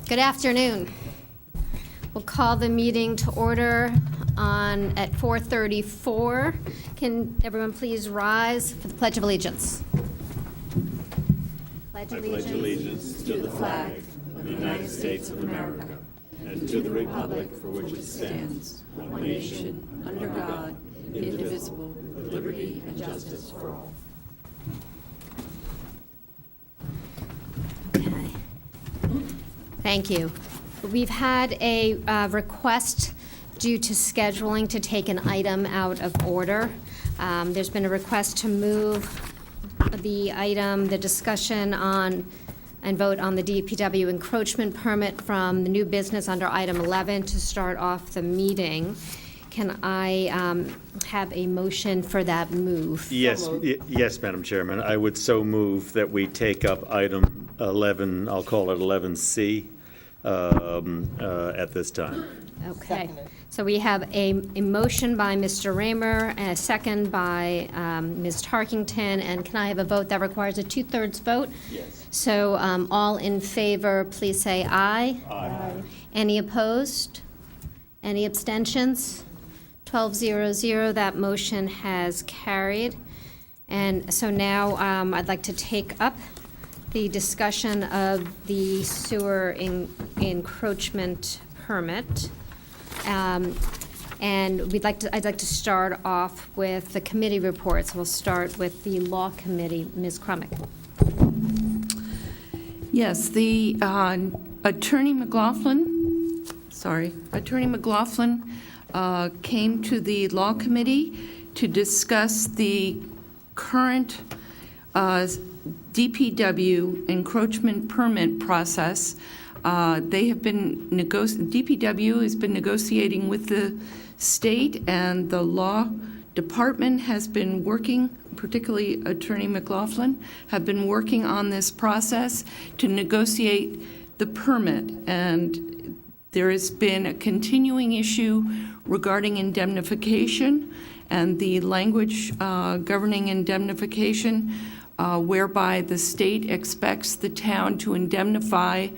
Good afternoon. We'll call the meeting to order at 4:34. Can everyone please rise for the Pledge of Allegiance? I pledge allegiance to the flag of the United States of America and to the republic for which it stands, one nation, under God, indivisible, with liberty and justice for all. Okay. Thank you. We've had a request due to scheduling to take an item out of order. There's been a request to move the item, the discussion on and vote on the DPW encroachment permit from the new business under item 11 to start off the meeting. Can I have a motion for that move? Yes, yes, Madam Chairman. I would so move that we take up item 11, I'll call it 11C, at this time. Okay. So we have a motion by Mr. Raymer and a second by Ms. Tarkington. And can I have a vote that requires a 2/3 vote? Yes. So all in favor, please say aye. Aye. Any opposed? Any abstentions? 12-0-0, that motion has carried. And so now I'd like to take up the discussion of the sewer encroachment permit. And I'd like to start off with the committee reports. We'll start with the Law Committee. Ms. Crumick. Yes, the Attorney McLaughlin came to the Law Committee to discuss the current DPW encroachment permit process. DPW has been negotiating with the state, and the law department has been working, particularly Attorney McLaughlin, have been working on this process to negotiate the permit. And there has been a continuing issue regarding indemnification and the language governing indemnification, whereby the state expects the town to indemnify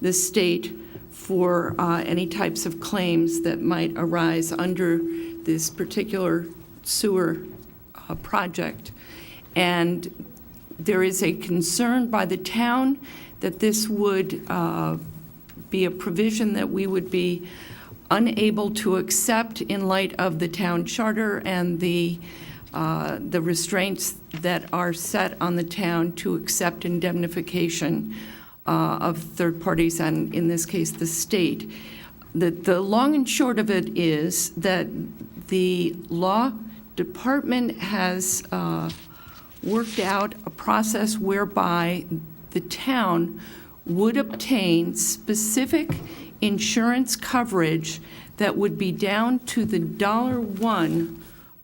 the state for any types of claims that might arise under this particular sewer project. And there is a concern by the town that this would be a provision that we would be unable to accept in light of the town charter and the restraints that are set on the town to accept indemnification of third parties, and in this case, the state. The long and short of it is that the law department has worked out a process whereby the town would obtain specific insurance coverage that would be down to the $1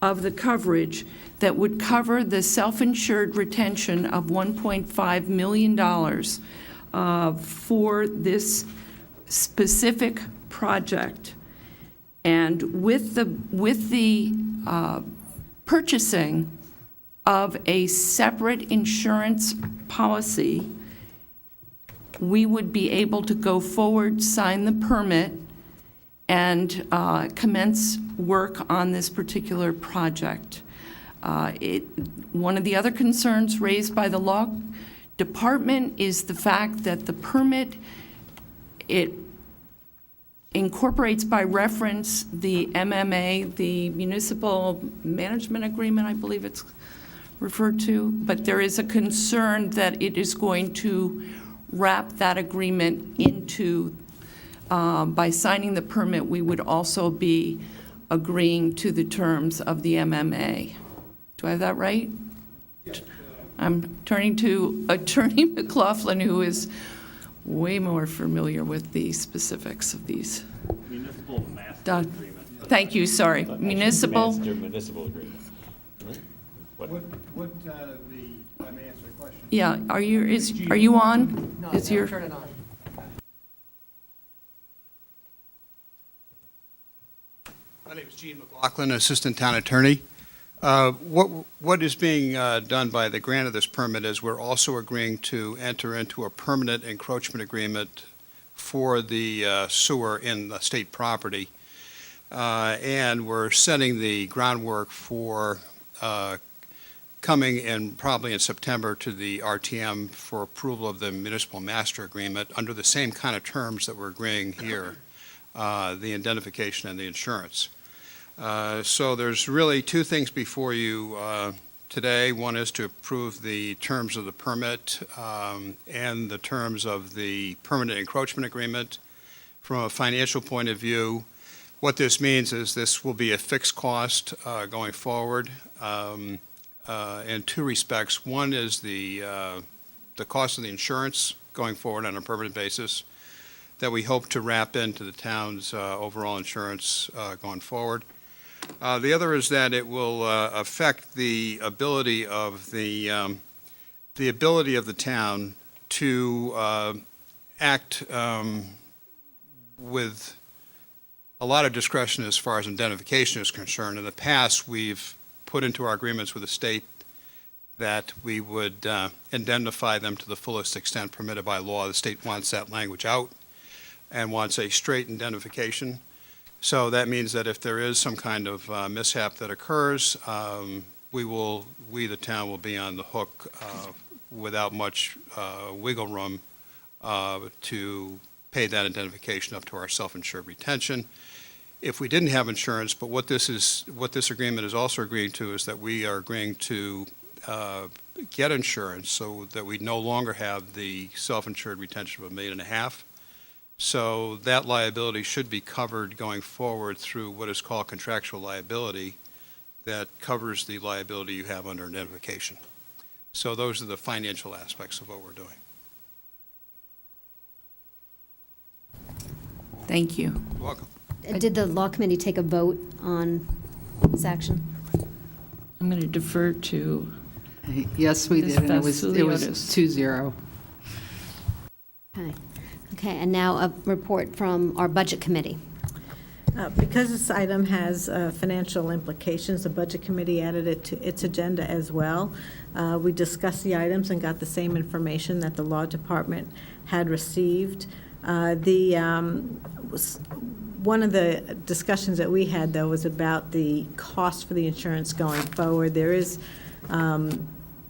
of the coverage that would cover the self-insured retention of $1.5 million for this specific project. And with the purchasing of a separate insurance policy, we would be able to go forward, sign the permit, and commence work on this particular project. One of the other concerns raised by the law department is the fact that the permit, it incorporates by reference the MMA, the Municipal Management Agreement, I believe it's referred to, but there is a concern that it is going to wrap that agreement into, by signing the permit, we would also be agreeing to the terms of the MMA. Do I have that right? Yes. I'm turning to Attorney McLaughlin, who is way more familiar with the specifics of these. Municipal master agreement. Thank you, sorry. Municipal agreement. What, if I may answer the question? Yeah, are you on? No, Is your turn it on. My name is Gene McLaughlin, Assistant Town Attorney. What is being done by the grant of this permit is we're also agreeing to enter into a permanent encroachment agreement for the sewer in the state property. And we're setting the groundwork for coming in probably in September to the RTM for approval of the municipal master agreement under the same kind of terms that we're agreeing here, the indemnification and the insurance. So there's really two things before you today. One is to approve the terms of the permit and the terms of the permanent encroachment agreement. From a financial point of view, what this means is this will be a fixed cost going forward in two respects. One is the cost of the insurance going forward on a permanent basis that we hope to wrap into the town's overall insurance going forward. The other is that it will affect the ability of the town to act with a lot of discretion as far as indemnification is concerned. In the past, we've put into our agreements with the state that we would indemnify them to the fullest extent permitted by law. The state wants that language out and wants a straight indemnification. So that means that if there is some kind of mishap that occurs, we, the town, will be on the hook without much wiggle room to pay that indemnification up to our self-insured retention. If we didn't have insurance, but what this agreement is also agreeing to is that we are agreeing to get insurance so that we no longer have the self-insured retention of $1.5 million. So that liability should be covered going forward through what is called contractual liability that covers the liability you have under indemnification. So those are the financial aspects of what we're doing. Thank you. You're welcome. Did the law committee take a vote on this action? I'm going to defer to, Yes, we Ms. did, and it was Vasiliotis. 2-0. Okay. Okay, and now a report from our budget committee. Because this item has financial implications, the Budget Committee added it to its agenda as well. We discussed the items and got the same information that the Law Department had received. One of the discussions that we had, though, was about the cost for the insurance going forward. There is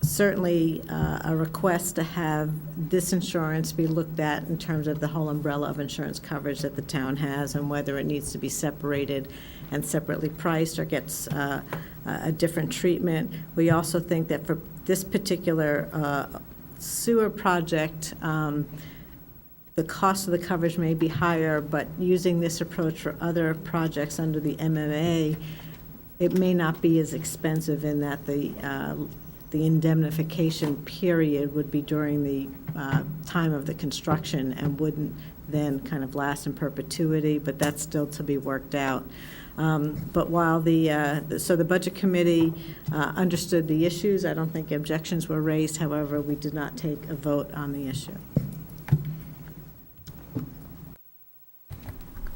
certainly a request to have this insurance be looked at in terms of the whole umbrella of insurance coverage that the town has and whether it needs to be separated and separately priced or gets a different treatment. We also think that for this particular sewer project, the cost of the coverage may be higher, but using this approach for other projects under the MMA, it may not be as expensive in that the indemnification period would be during the time of the construction and wouldn't then kind of last in perpetuity, but that's still to be worked out. But while so the Budget Committee understood the issues, I don't think objections were raised. However, we did not take a vote on the issue.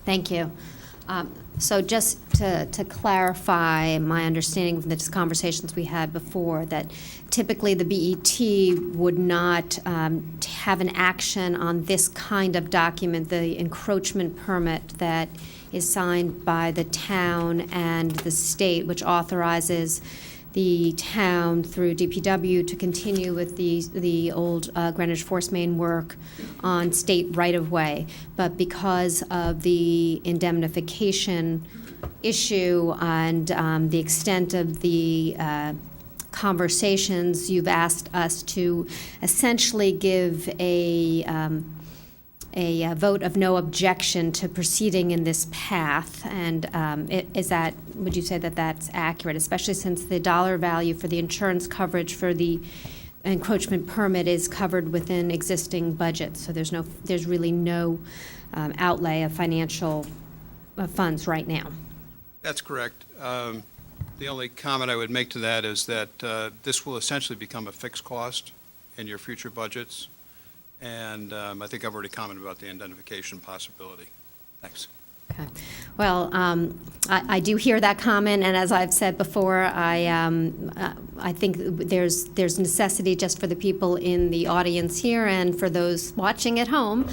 Thank you. So just to clarify my understanding from the conversations we had before, that typically the BET would not have an action on this kind of document, the encroachment permit that is signed by the town and the state, which authorizes the town through DPW to continue with the old Greenwich Force Main work on state right-of-way. But because of the indemnification issue and the extent of the conversations, you've asked us to essentially give a vote of no objection to proceeding in this path. And would you say that that's accurate, especially since the dollar value for the insurance coverage for the encroachment permit is covered within existing budgets? So there's really no outlay of financial funds right now. That's correct. The only comment I would make to that is that this will essentially become a fixed cost in your future budgets. And I think I've already commented about the indemnification possibility. Thanks. Okay. Well, I do hear that comment, and as I've said before, I think there's necessity just for the people in the audience here and for those watching at home.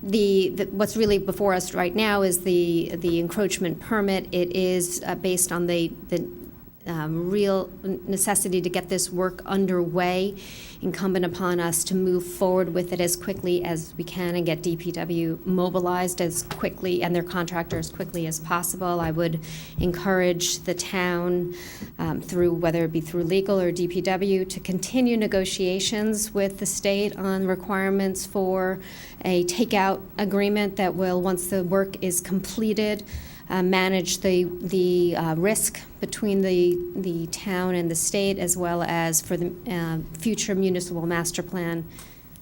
What's really before us right now is the encroachment permit. It is based on the real necessity to get this work underway, incumbent upon us to move forward with it as quickly as we can and get DPW mobilized as quickly and their contractor as quickly as possible. I would encourage the town, through whether it be through legal or DPW, to continue negotiations with the state on requirements for a takeout agreement that will, once the work is completed, manage the risk between the town and the state, as well as for the future municipal master plan,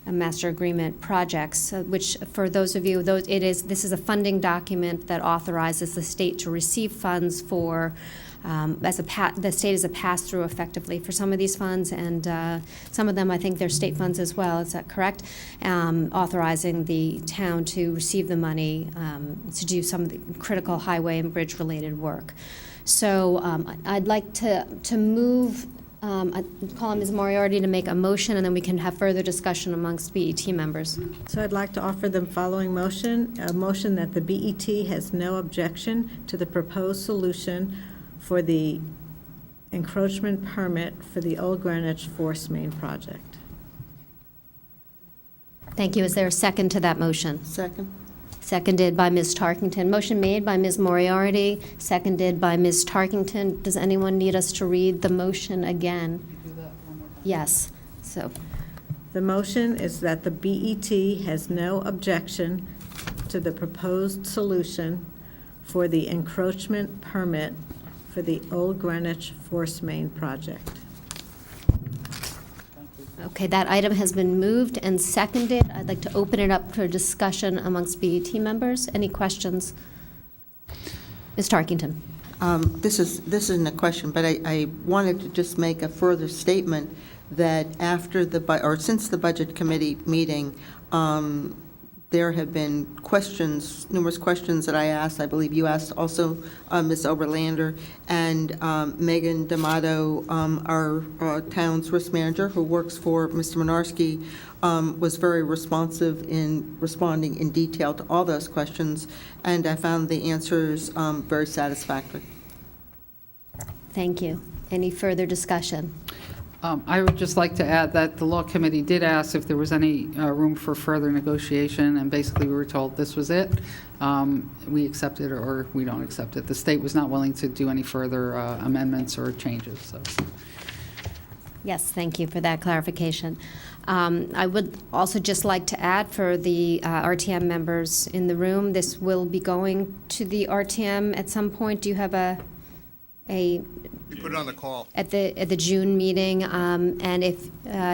master agreement projects, which for those of you, this is a funding document that authorizes the state to receive funds for, the state is a pass-through effectively for some of these funds, and some of them, I think, they're state funds as well, is that correct? Authorizing the town to receive the money to do some of the critical highway and bridge-related work. So I'd like to move, I'd call on Ms. Moriarty to make a motion, and then we can have further discussion amongst BET members. So I'd like to offer the following motion, a motion that the BET has no objection to the proposed solution for the encroachment permit for the Old Greenwich Force Main project. Thank you. Is there a second to that motion? Second. Seconded by Ms. Tarkington. Motion made by Ms. Moriarty, seconded by Ms. Tarkington. Does anyone need us to read the motion again? Yes. So, The motion is that the BET has no objection to the proposed solution for the encroachment permit for the Old Greenwich Force Main project. okay, that item has been moved and seconded. I'd like to open it up for discussion amongst BET members. Any questions? Ms. Tarkington. This isn't a question, but I wanted to just make a further statement that since the Budget Committee meeting, there have been numerous questions that I asked. I believe you asked also, Ms. Oberlander, and Megan D'Amato, our town's risk manager, who works for Mr. Minarski, was very responsive in responding in detail to all those questions, and I found the answers very satisfactory. Thank you. Any further discussion? I would just like to add that the Law Committee did ask if there was any room for further negotiation, and basically we were told this was it. We accept it or we don't accept it. The state was not willing to do any further amendments or changes, so. Yes, thank you for that clarification. I would also just like to add for the RTM members in the room, this will be going to the RTM at some point. Do you have a You put it on the call. at the June meeting, and if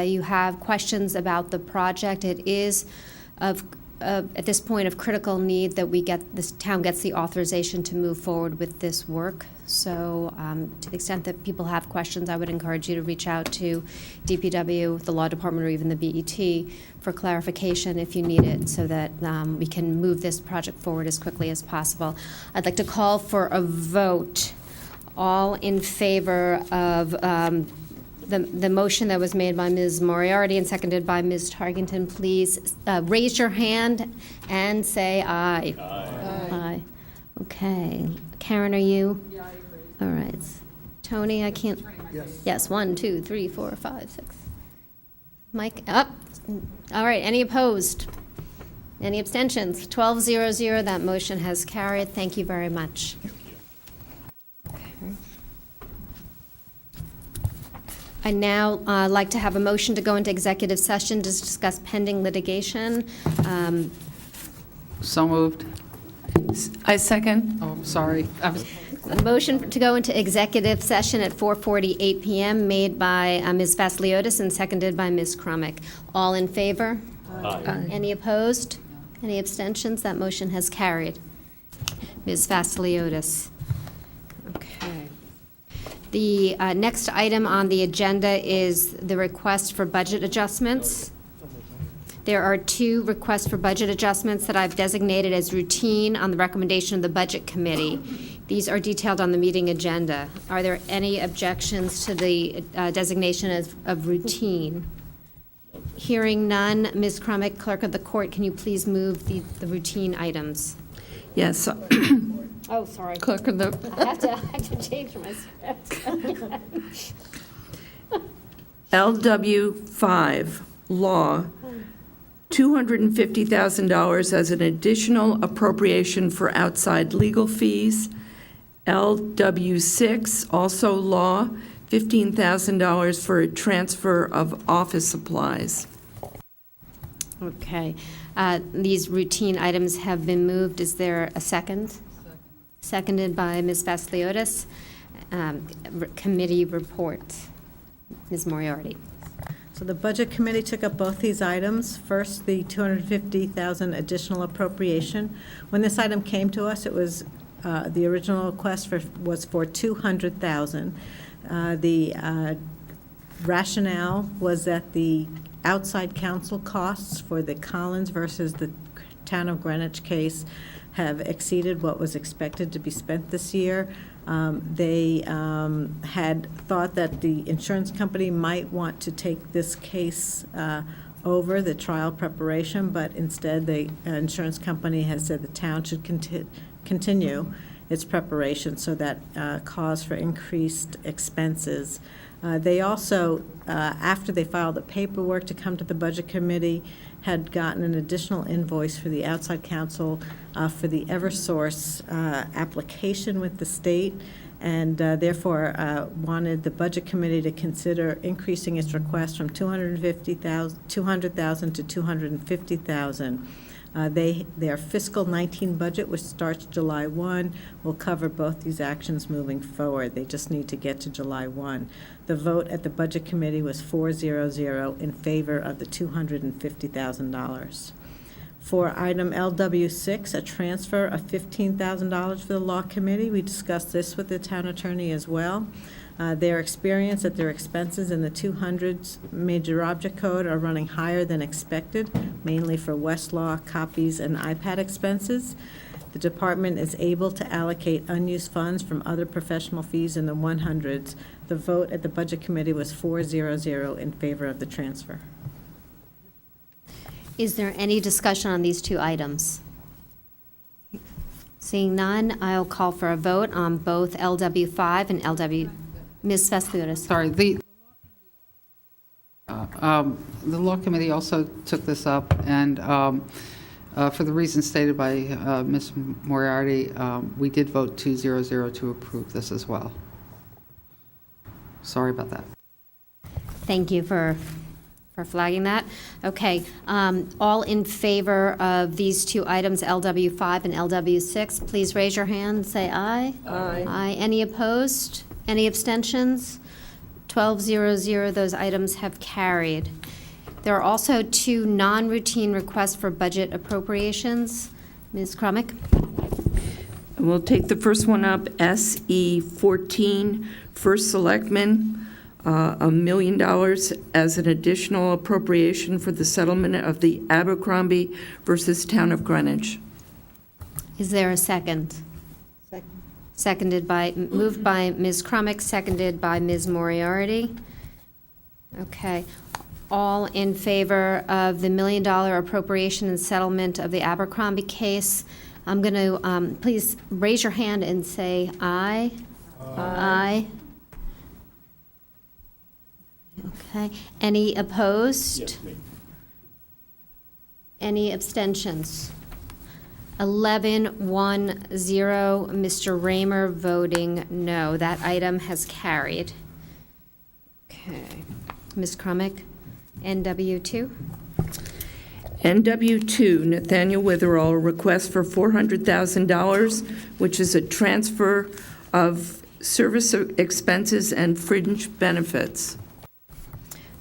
you have questions about the project, it is at this point of critical need that this town gets the authorization to move forward with this work. So to the extent that people have questions, I would encourage you to reach out to DPW, the Law Department, or even the BET for clarification if you need it, so that we can move this project forward as quickly as possible. I'd like to call for a vote. All in favor of the motion that was made by Ms. Moriarty and seconded by Ms. Tarkington, please raise your hand and say aye. Aye. Okay. Karen, are you? Yeah, I agree. All right. Tony, I can't. Yes. Yes, 1, 2, 3, 4, 5, 6. Mike, up. All right. Any opposed? Any abstentions? 12-0-0. That motion has carried. Thank you very much. I'd now like to have a motion to go into executive session to discuss pending litigation. So moved. I second. Oh, sorry. A motion to go into executive session at 4:48 PM made by Ms. Vasiliotis and seconded by Ms. Crumick. All in favor? Aye. Any opposed? Any abstentions? That motion has carried. Ms. Vasiliotis. Okay. The next item on the agenda is the request for budget adjustments. There are 2 requests for budget adjustments that I've designated as routine on the recommendation of the Budget Committee. These are detailed on the meeting agenda. Are there any objections to the designation of routine? Hearing none, Ms. Crumick, Clerk of the Court, can you please move the routine items? Yes, Oh, sorry. Clerk of the, I have to change my script. LW5, Law, $250,000 as an additional appropriation for outside legal fees. LW6, also Law, $15,000 for a transfer of office supplies. Okay. These routine items have been moved. Is there a second? Seconded by Ms. Vasiliotis. Committee report. Ms. Moriarty. So the Budget Committee took up both these items. First, the $250,000 additional appropriation. When this item came to us, it was, the original request was for $200,000. The rationale was that the outside counsel costs for the Collins versus the Town of Greenwich case have exceeded what was expected to be spent this year. They had thought that the insurance company might want to take this case over the trial preparation, but instead the insurance company has said the town should continue its preparation, so that caused for increased expenses. They also, after they filed the paperwork to come to the Budget Committee, had gotten an additional invoice for the outside counsel for the Eversource application with the state, and therefore wanted the Budget Committee to consider increasing its request from $200,000 to $250,000. Their fiscal 19 budget, which starts July 1, will cover both these actions moving forward. They just need to get to July 1. The vote at the Budget Committee was 4-0-0 in favor of the $250,000. For item LW6, a transfer of $15,000 for the Law Committee. We discussed this with the town attorney as well. Their experience that their expenses in the 200s major object code are running higher than expected, mainly for Westlaw copies and iPad expenses. The department is able to allocate unused funds from other professional fees in the 100s. The vote at the Budget Committee was 4-0-0 in favor of the transfer. Is there any discussion on these 2 items? Seeing none, I'll call for a vote on both LW5 and LW. Ms. Vasiliotis. Sorry, the Law Committee also took this up, and for the reasons stated by Ms. Moriarty, we did vote 2-0-0 to approve this as well. Sorry about that. Thank you for flagging that. Okay, all in favor of these 2 items, LW5 and LW6, please raise your hand and say aye. Aye. Aye. Any opposed? Any abstentions? 12-0-0, those items have carried. There are also 2 non-routine requests for budget appropriations. Ms. Crumick? We'll take the first one up, SE14, First Selectman, $1 million as an additional appropriation for the settlement of the Abercrombie versus Town of Greenwich. Is there a second? Moved by Ms. Crumick, seconded by Ms. Moriarty. Okay. All in favor of the $1 million appropriation and settlement of the Abercrombie case, I'm going to, please raise your hand and say aye. Aye. Okay. Any opposed? Yes, me. Any abstentions? 11-1-0, Mr. Raymer voting no. That item has carried. Okay. Ms. Crumick, NW2? NW2, Nathaniel Witherall, request for $400,000, which is a transfer of service expenses and fringe benefits.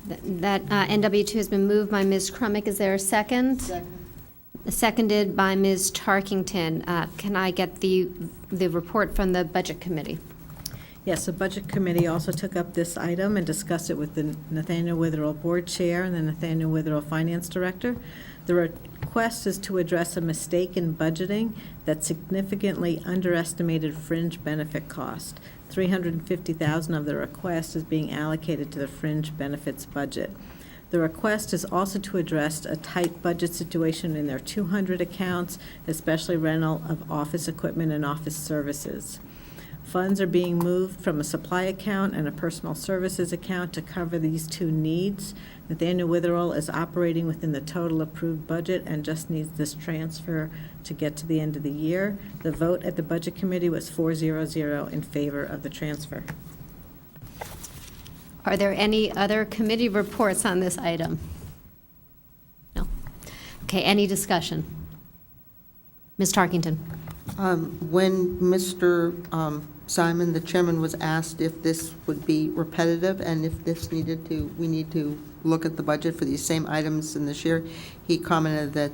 That NW2 has been moved by Ms. Crumick. Is there a second? Seconded by Ms. Tarkington. Can I get the report from the Budget Committee? Yes, the Budget Committee also took up this item and discussed it with the Nathaniel Witherell Board Chair and the Nathaniel Witherell Finance Director. The request is to address a mistake in budgeting that significantly underestimated fringe benefit cost. $350,000 of the request is being allocated to the fringe benefits budget. The request is also to address a tight budget situation in their 200 accounts, especially rental of office equipment and office services. Funds are being moved from a supply account and a personal services account to cover these two needs. Nathaniel Witherell is operating within the total approved budget and just needs this transfer to get to the end of the year. The vote at the Budget Committee was 4-0-0 in favor of the transfer. Are there any other committee reports on this item? No. Okay, any discussion? Ms. Tarkington? When Mr. Simon, the chairman, was asked if this would be repetitive and if this we need to look at the budget for these same items in this year, he commented that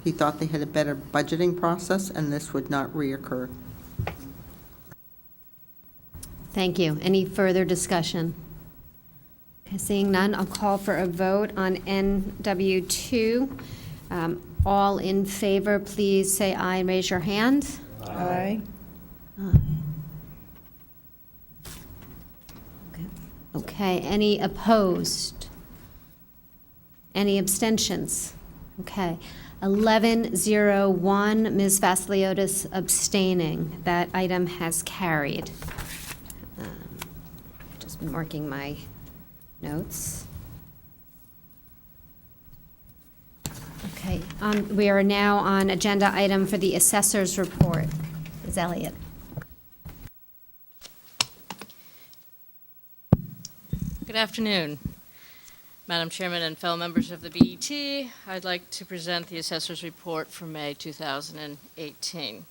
he thought they had a better budgeting process and this would not reoccur. Thank you. Any further discussion? Okay, seeing none, I'll call for a vote on NW2. All in favor, please say aye and raise your hand. Aye. Okay, any opposed? Any abstentions? Okay. 11-0-1, Ms. Vasiliotis abstaining. That item has carried. Just been marking my notes. Okay, we are now on agenda item for the assessor's report. Ms. Elliott. Good afternoon, Madam Chairman and fellow members of the BET. I'd like to present the assessor's report for May 2018.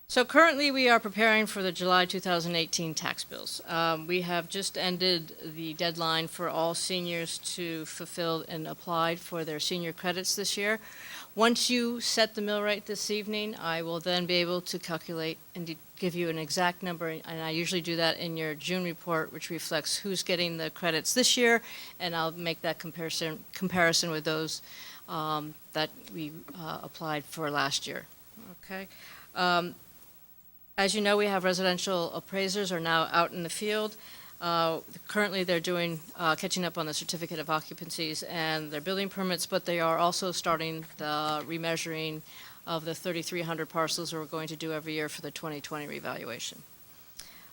So currently we are preparing for the July 2018 tax bills. We have just ended the deadline for all seniors to fulfill and apply for their senior credits this year. Once you set the mill rate this evening, I will then be able to calculate and give you an exact number, and I usually do that in your June report, which reflects who's getting the credits this year, and I'll make that comparison with those that we applied for last year. Okay. As you know, we have residential appraisers are now out in the field. Currently, they're doing catching up on the certificate of occupancies and their building permits, but they are also starting the remeasuring of the 3,300 parcels we're going to do every year for the 2020 revaluation.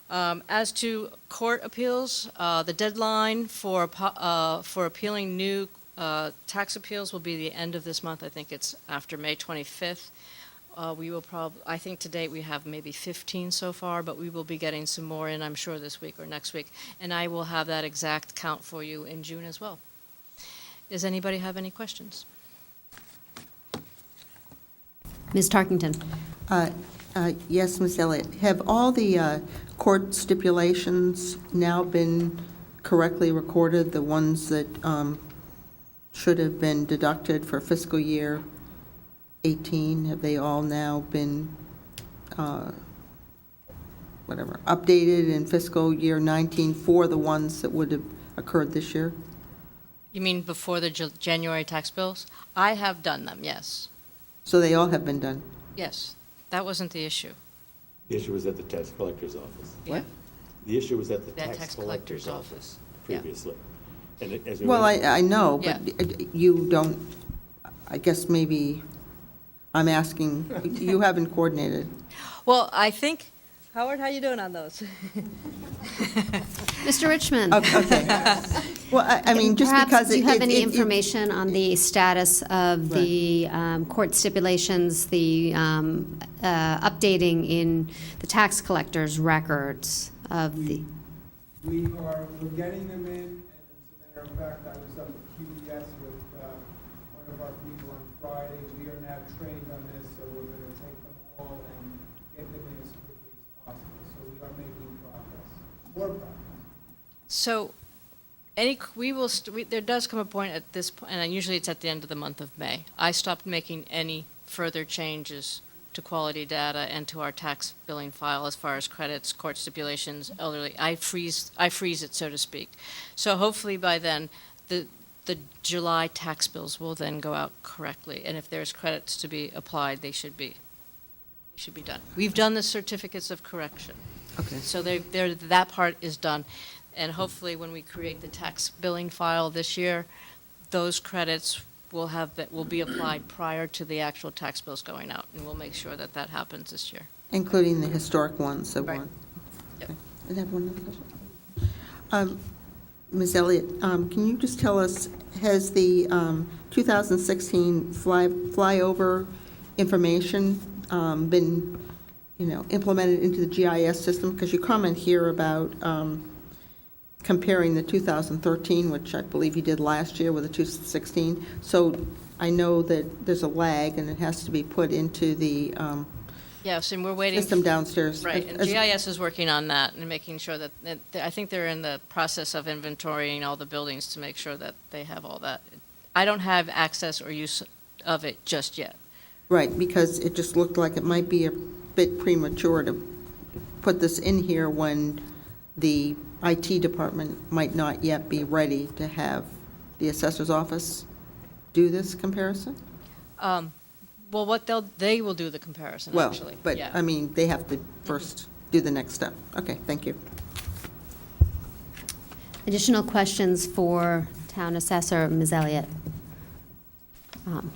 As to court appeals, the deadline for appealing new tax appeals will be the end of this month. I think it's after May 25th. We will I think to date we have maybe 15 so far, but we will be getting some more in, I'm sure, this week or next week. And I will have that exact count for you in June as well. Does anybody have any questions? Ms. Tarkington. Yes, Ms. Elliott. Have all the court stipulations now been correctly recorded, the ones that should have been deducted for fiscal year 18? Have they all now been updated in fiscal year 19 for the ones that would have occurred this year? You mean before the January tax bills? I have done them, yes. So they all have been done? Yes, that wasn't the issue. The issue was at the tax collector's office. What? The issue was at the That tax collector's office Yeah. previously. And as we Well, went- I know, Yeah. but you don't, I guess maybe I'm asking, you haven't coordinated. Well, I think, Howard, how you doing on those? Mr. Richmond. Okay. Well, I mean, just because. Perhaps, do you have any it- information on the status of the court stipulations, the updating in the tax collector's records of the? We're getting them in, and as a matter of fact, I was up at QES with one of our people on Friday. We are now trained on this, so we're going to take them all and get them in as quickly as possible. So we are making progress, more progress. So, there does come a point at this point, and usually it's at the end of the month of May. I stopped making any further changes to quality data and to our tax billing file as far as credits, court stipulations, elderly. I freeze it, so to speak. So hopefully by then, the July tax bills will then go out correctly, and if there's credits to be applied, they should be done. We've done the certificates of correction. Okay. So that part is done, and hopefully when we create the tax billing file this year, those credits will be applied prior to the actual tax bills going out, and we'll make sure that happens this year. Including the historic ones that Right. weren't. Yep. Okay. And I have one other question. Ms. Elliott, can you just tell us, has the 2016 flyover information been, implemented into the GIS system? Because you comment here about comparing the 2013, which I believe you did last year, with the 2016. So I know that there's a lag, and it has to be put into the Yes, and we're waiting. system downstairs. Right, and GIS is working on that and making sure that, I think they're in the process of inventorying all the buildings to make sure that they have all that. I don't have access or use of it just yet. Right, because it just looked like it might be a bit premature to put this in here when the IT department might not yet be ready to have the assessor's office do this comparison? Well, they will do the comparison, Well, actually. but, Yeah. I mean, they have to first do the next step. Okay, thank you. Additional questions for Town Assessor, Ms. Elliott?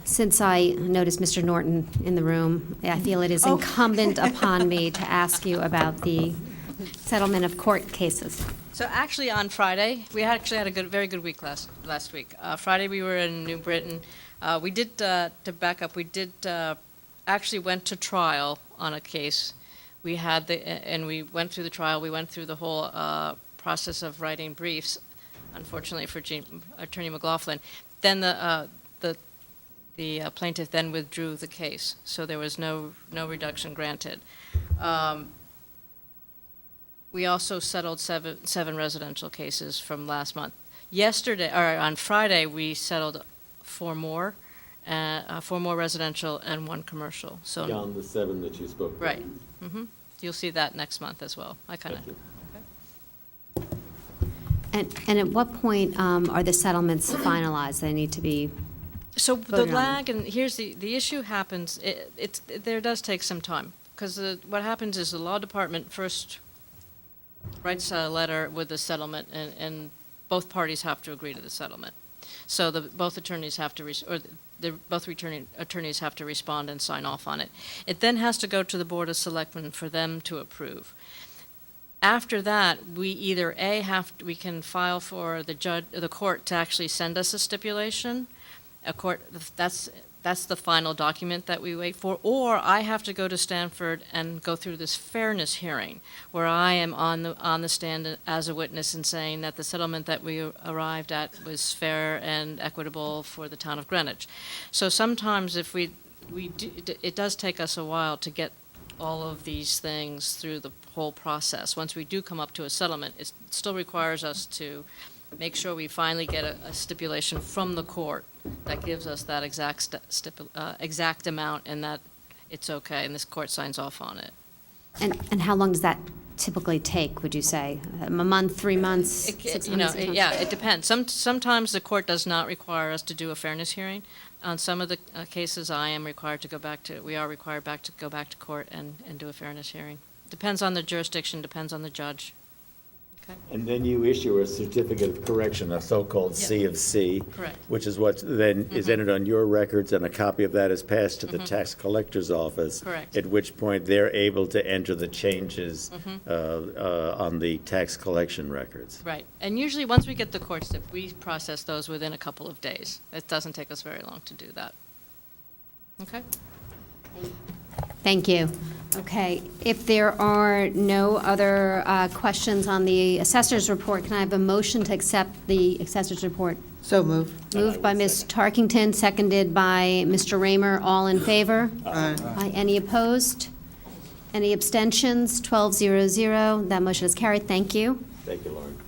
Since I noticed Mr. Norton in the room, I feel it is incumbent upon me to ask you about the settlement of court cases. So actually, on Friday, we actually had a very good week last week. Friday, we were in New Britain. We did, to back up, we did, actually went to trial on a case. And we went through the trial, we went through the whole process of writing briefs, unfortunately for Attorney McLaughlin. Then the plaintiff then withdrew the case, so there was no reduction granted. We also settled seven residential cases from last month. On Friday, we settled four more residential and one commercial. So Beyond the 7 that you spoke about. right, you'll see that next month as well. Thank you. And at what point are the settlements finalized? They need to be, So the voted on. lag, and here's the issue happens, there does take some time, because what happens is the law department first writes a letter with the settlement, and both parties have to agree to the settlement. So both attorneys have to, both returning attorneys have to respond and sign off on it. It then has to go to the Board of Selectmen for them to approve. After that, we either we can file for the court to actually send us a stipulation. That's the final document that we wait for, or I have to go to Stanford and go through this fairness hearing, where I am on the stand as a witness and saying that the settlement that we arrived at was fair and equitable for the town of Greenwich. So sometimes it does take us a while to get all of these things through the whole process. Once we do come up to a settlement, it still requires us to make sure we finally get a stipulation from the court that gives us that exact amount, and that it's okay, and this court signs off on it. and how long does that typically take, would you say? A month, 3 months, 6 months? Yeah, it depends. Sometimes the court does not require us to do a fairness hearing. On some of the cases, we are required to go back to court and do a fairness hearing. Depends on the jurisdiction, depends on the judge. Okay. And then you issue a certificate of correction, a so-called C of C. Correct. Which is what then is entered on your records, and a copy of that is passed to the tax collector's office. Correct. At which point they're able to enter the changes on the tax collection records. Right. And usually, once we get the court stip, we process those within a couple of days. It doesn't take us very long to do that. Okay? Thank you. Okay, if there are no other questions on the assessor's report, can I have a motion to accept the assessor's report? So moved. Moved by Ms. Tarkington, seconded by Mr. Raymer. All in favor? Aye. Any opposed? Any abstentions? 12-0-0. That motion is carried. Thank you. Thank you, Lauren.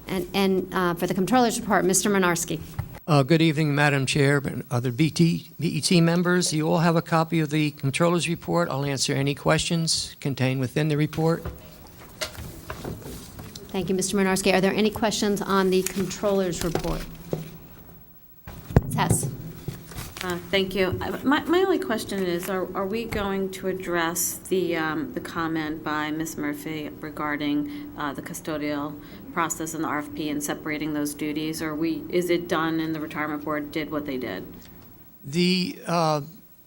And for the Comptroller's report, Mr. Menarski. Good evening, Madam Chair and other BET members. You all have a copy of the Comptroller's Report. I'll answer any questions contained within the report. Thank you, Mr. Marinarski. Are there any questions on the Controller's Report? Ms. Hess? Thank you. My only question is, are we going to address the comment by Ms. Murphy regarding the custodial process and the RFP and separating those duties? Or is it done and the retirement board did what they did?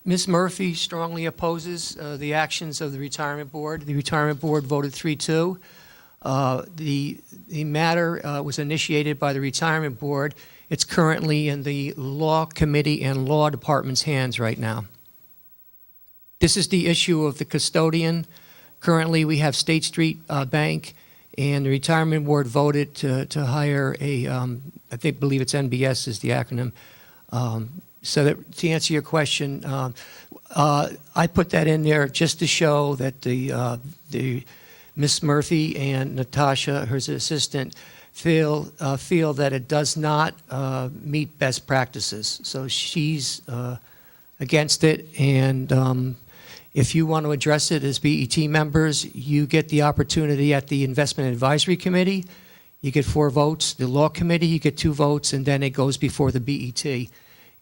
Ms. Murphy strongly opposes the actions of the Retirement Board. The Retirement Board voted 3-2. The matter was initiated by the Retirement Board. It's currently in the Law Committee and Law Department's hands right now. This is the issue of the custodian. Currently, we have State Street Bank, and the Retirement Board voted to hire I believe it's NBS is the acronym. So that, to answer your question, I put that in there just to show that the Ms. Murphy and Natasha, her assistant, feel that it does not meet best practices. So she's against it, and if you want to address it as BET members, you get the opportunity at the Investment Advisory Committee. You get 4 votes. The Law Committee, you get 2 votes, and then it goes before the BET,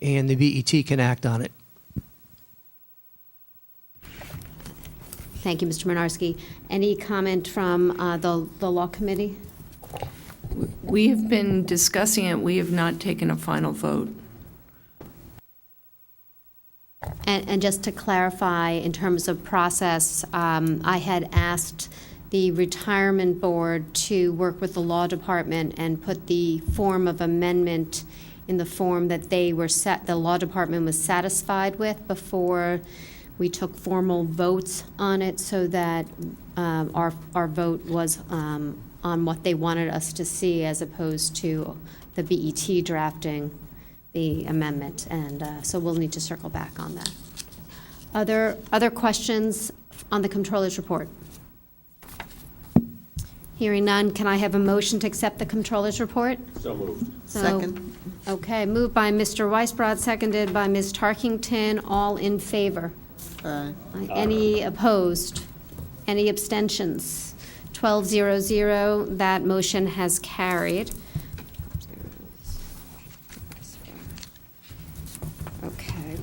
and the BET can act on it. Thank you, Mr. Marinarski. Any comment from the Law Committee? We have been discussing it. We have not taken a final vote. And just to clarify, in terms of process, I had asked the Retirement Board to work with the Law Department and put the form of amendment in the form that the Law Department was satisfied with before we took formal votes on it, so that our vote was on what they wanted us to see, as opposed to the BET drafting the amendment. And so we'll need to circle back on that. Other questions on the Comptroller's Report? Hearing none, can I have a motion to accept the Comptroller's Report? So moved. Second. Okay, moved by Mr. Weisbrod, seconded by Ms. Tarkington. All in favor? Any opposed? Any abstentions? 12-0-0, that motion has carried. Okay.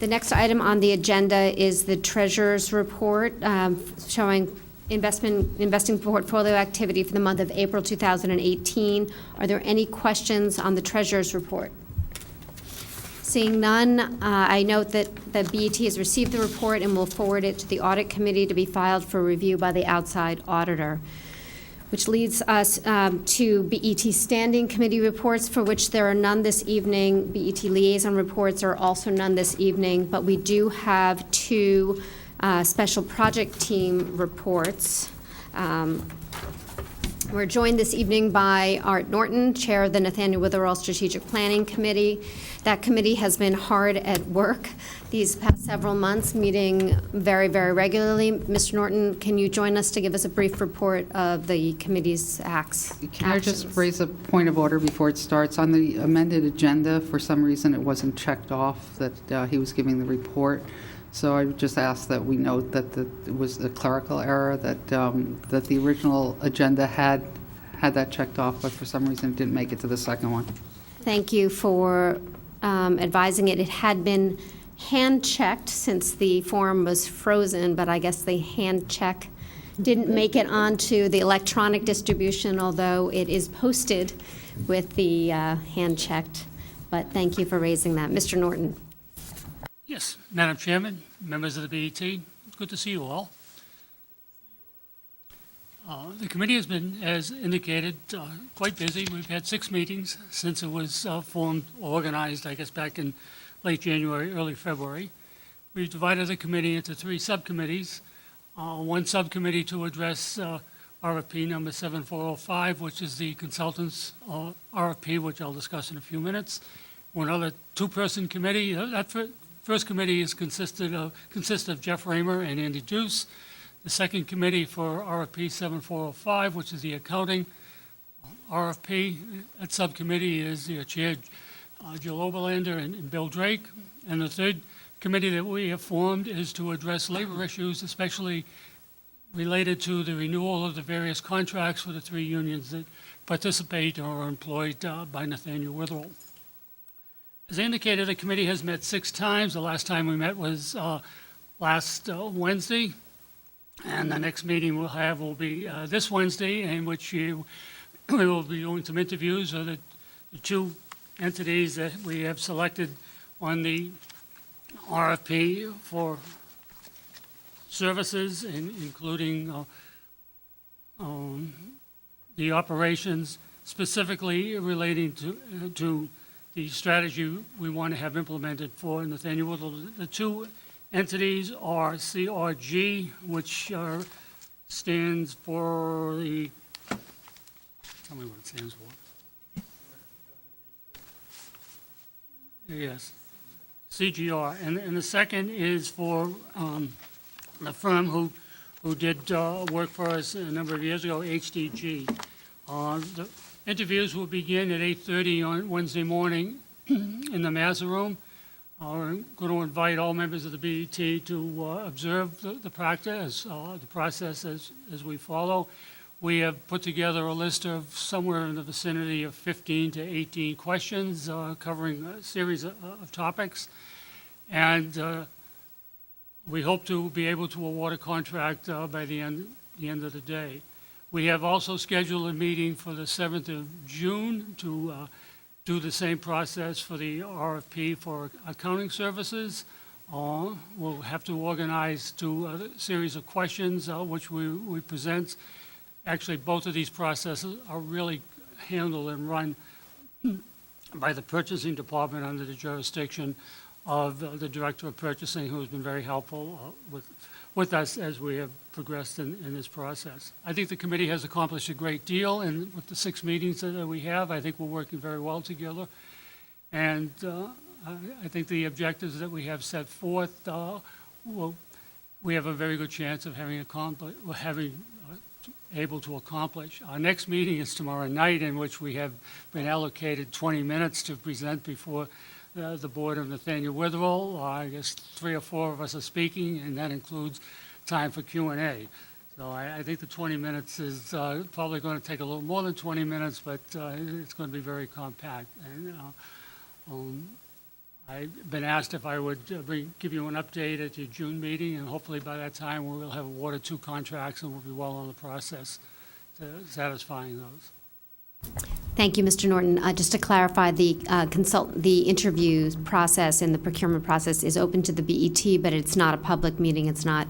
The next item on the agenda is the Treasurer's Report, showing investing portfolio activity for the month of April 2018. Are there any questions on the Treasurer's Report? Seeing none, I note that the BET has received the report and will forward it to the Audit Committee to be filed for review by the outside auditor, which leads us to BET Standing Committee reports, for which there are none this evening. BET Liaison reports are also none this evening, but we do have 2 Special Project Team reports. We're joined this evening by Art Norton, Chair of the Nathaniel Witherall Strategic Planning Committee. That committee has been hard at work these past several months, meeting very, very regularly. Mr. Norton, can you join us to give us a brief report of the committee's actions? Can I just raise a point of order before it starts? On the amended agenda, for some reason, it wasn't checked off that he was giving the report. So I would just ask that we note that it was a clerical error, that the original agenda had that checked off, but for some reason it didn't make it to the second one. Thank you for advising it. It had been hand-checked since the form was frozen, but I guess the hand check didn't make it onto the electronic distribution, although it is posted with the hand-checked. But thank you for raising that. Mr. Norton. Yes, Madam Chairman, members of the BET, it's good to see you all. The committee has been, as indicated, quite busy. We've had 6 meetings since it was formed, organized, I guess, back in late January, early February. We've divided the committee into 3 subcommittees. One subcommittee to address RFP number 7405, which is the consultants RFP, which I'll discuss in a few minutes. One other 2-person committee. That first committee consists of Jeff Raymer and Andy Juice. The second committee for RFP 7405, which is the accounting, RFP. That subcommittee is Chair Jill Oberlander and Bill Drake. And the third committee that we have formed is to address labor issues, especially related to the renewal of the various contracts for the three unions that participate or are employed by Nathaniel Witherell. As I indicated, the committee has met 6 times. The last time we met was last Wednesday. And the next meeting we'll have will be this Wednesday, in which we will be doing some interviews of the 2 entities that we have selected on the RFP for services, including the operations, specifically relating to the strategy we want to have implemented for Nathaniel Witherell. The 2 entities are CRG, which stands for the, tell me what it stands for. Yes, CGR. And the second is for the firm who did work for us a number of years ago, HDG. The interviews will begin at 8:30 on Wednesday morning in the Mazza Room. We're going to invite all members of the BET to observe the practice, the process as we follow. We have put together a list of somewhere in the vicinity of 15 to 18 questions covering a series of topics. And we hope to be able to award a contract by the end of the day. We have also scheduled a meeting for the 7th of June to do the same process for the RFP for accounting services. We'll have to organize a series of questions which we present. Actually, both of these processes are really handled and run by the purchasing department under the jurisdiction of the Director of Purchasing, who has been very helpful with us as we have progressed in this process. I think the committee has accomplished a great deal, and with the 6 meetings that we have, I think we're working very well together. And I think the objectives that we have set forth, we have a very good chance of able to accomplish. Our next meeting is tomorrow night, in which we have been allocated 20 minutes to present before the board of Nathaniel Witherell. I guess 3 or 4 of us are speaking, and that includes time for Q&A. So I think the 20 minutes is probably going to take a little more than 20 minutes, but it's going to be very compact. And I've been asked if I would give you an update at your June meeting, and hopefully by that time we will have awarded 2 contracts and we'll be well on the process to satisfying those. Thank you, Mr. Norton. Just to clarify, the interview process and the procurement process is open to the BET, but it's not a public meeting. It's not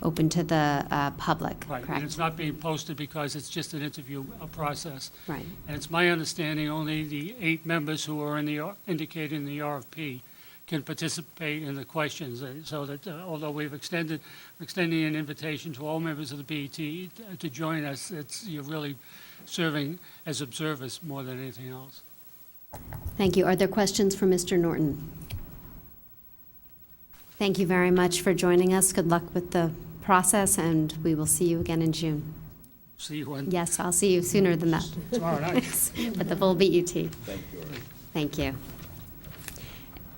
open to the public, Right, correct? and it's not being posted because it's just an interview process. Right. And it's my understanding only the 8 members who are indicated in the RFP can participate in the questions, so that although we've extending an invitation to all members of the BET to join us, you're really serving as observers more than anything else. Thank you. Are there questions for Mr. Norton? Thank you very much for joining us. Good luck with the process, and we will see you again in June. See you when? Yes, I'll see you sooner than that. Tomorrow night. With the full BET. Thank you. Thank you.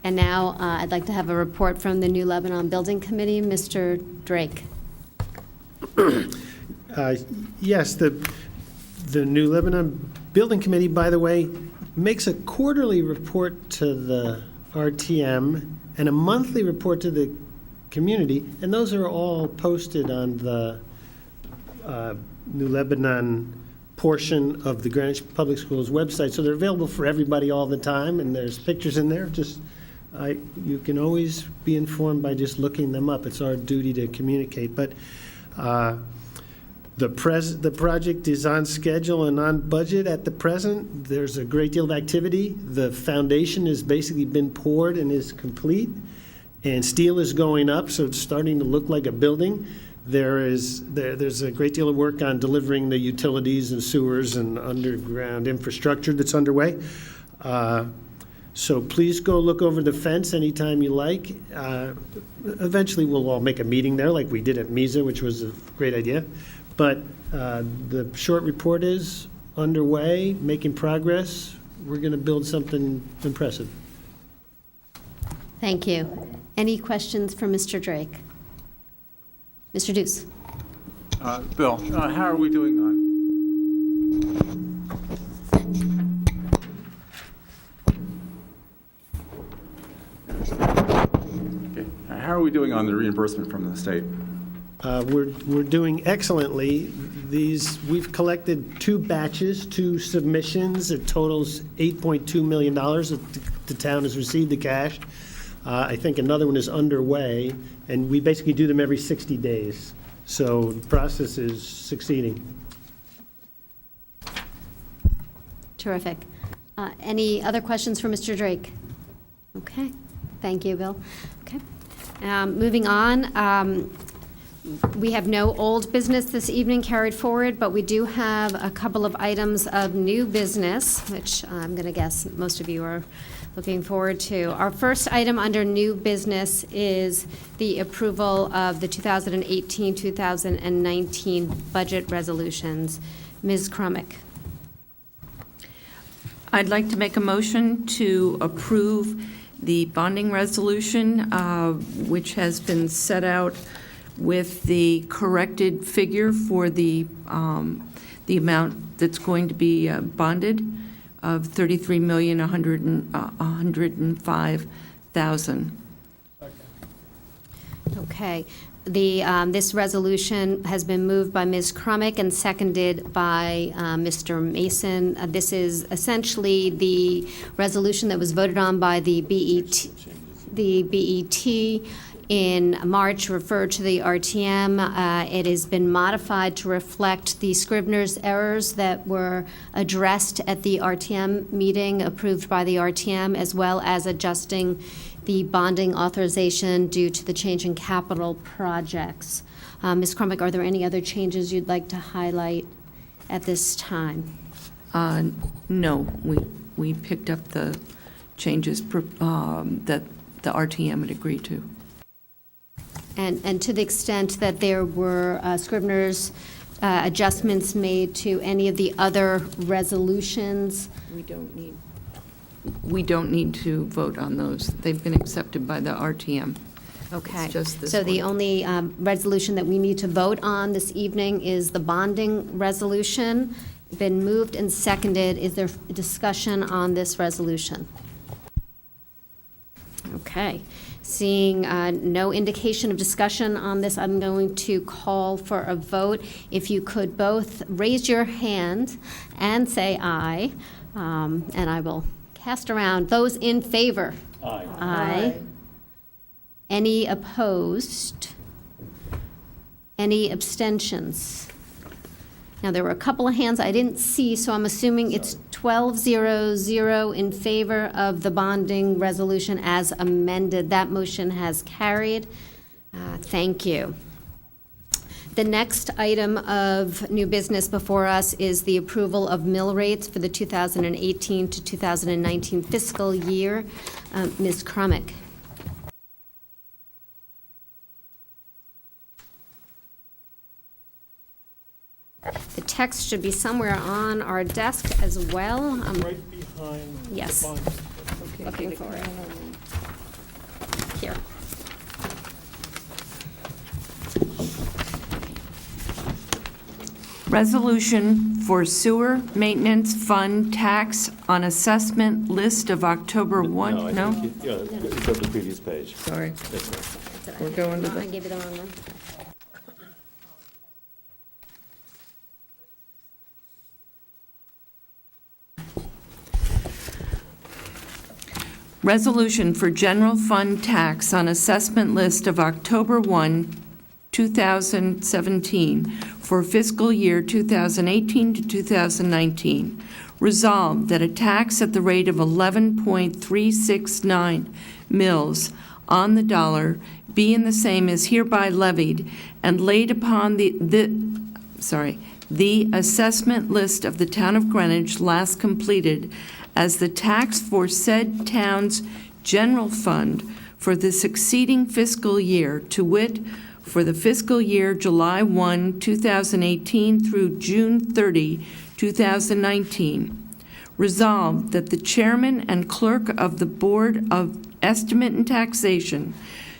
And now I'd like to have a report from the New Lebanon Building Committee. Mr. Drake. Yes, the New Lebanon Building Committee, by the way, makes a quarterly report to the RTM and a monthly report to the community, and those are all posted on the New Lebanon portion of the Greenwich Public Schools website. So they're available for everybody all the time, and there's pictures in there. You can always be informed by just looking them up. It's our duty to communicate. But the project is on schedule and on budget at the present. There's a great deal of activity. The foundation has basically been poured and is complete, and steel is going up, so it's starting to look like a building. There's a great deal of work on delivering the utilities and sewers and underground infrastructure that's underway. So please go look over the fence anytime you like. Eventually, we'll all make a meeting there like we did at MISA, which was a great idea. But the short report is underway, making progress. We're going to build something impressive. Thank you. Any questions for Mr. Drake? Mr. Deuce? Bill, how are we doing on? Okay. How are we doing on the reimbursement from the state? We're doing excellently. We've collected 2 batches, 2 submissions. It totals $8.2 million that the town has received the cash. I think another one is underway, and we basically do them every 60 days. So the process is succeeding. Terrific. Any other questions for Mr. Drake? Okay, thank you, Bill. Okay. Moving on, we have no old business this evening carried forward, but we do have a couple of items of new business, which I'm going to guess most of you are looking forward to. Our first item under new business is the approval of the 2018-2019 budget resolutions. Ms. Crumick. I'd like to make a motion to approve the bonding resolution, which has been set out with the corrected figure for the amount that's going to be bonded of $33,105,000. Okay. This resolution has been moved by Ms. Crumick and seconded by Mr. Mason. This is essentially the resolution that was voted on by the BET in March, referred to the RTM. It has been modified to reflect the Scrivener's errors that were addressed at the RTM meeting, approved by the RTM, as well as adjusting the bonding authorization due to the change in capital projects. Ms. Crumick, are there any other changes you'd like to highlight at this time? No, we picked up the changes that the RTM had agreed to. And to the extent that there were Scrivener's adjustments made to any of the other resolutions? We don't need to vote on those. They've been accepted by the RTM. Okay. It's just this So the one. only resolution that we need to vote on this evening is the bonding resolution. Been moved and seconded. Is there discussion on this resolution? Okay. Seeing no indication of discussion on this, I'm going to call for a vote. If you could both raise your hand and say aye, and I will cast around. Those in favor? Aye. Aye. Any opposed? Any abstentions? Now, there were a couple of hands I didn't see, so I'm assuming it's 12-0-0 in favor of the bonding resolution as amended. That motion has carried. Thank you. The next item of new business before us is the approval of mill rates for the 2018 to 2019 fiscal year. Ms. Crumick. The text should be somewhere on our desk as well. Right behind Yes. the bond. Looking for it. Here. Resolution for sewer maintenance fund tax on assessment list of October 1, no? Go to the previous page. Sorry. That's right. We're going to I gave you the wrong one. Resolution for general fund tax on assessment list of October 1, 2017 for fiscal year 2018 to 2019. Resolved that a tax at the rate of 11.369 mils on the dollar be and the same as hereby levied and laid upon the assessment list of the town of Greenwich last completed as the tax for said town's general fund for the succeeding fiscal year, to wit, for the fiscal year July 1, 2018 through June 30, 2019. Resolved that the chairman and clerk of the Board of Estimate and Taxation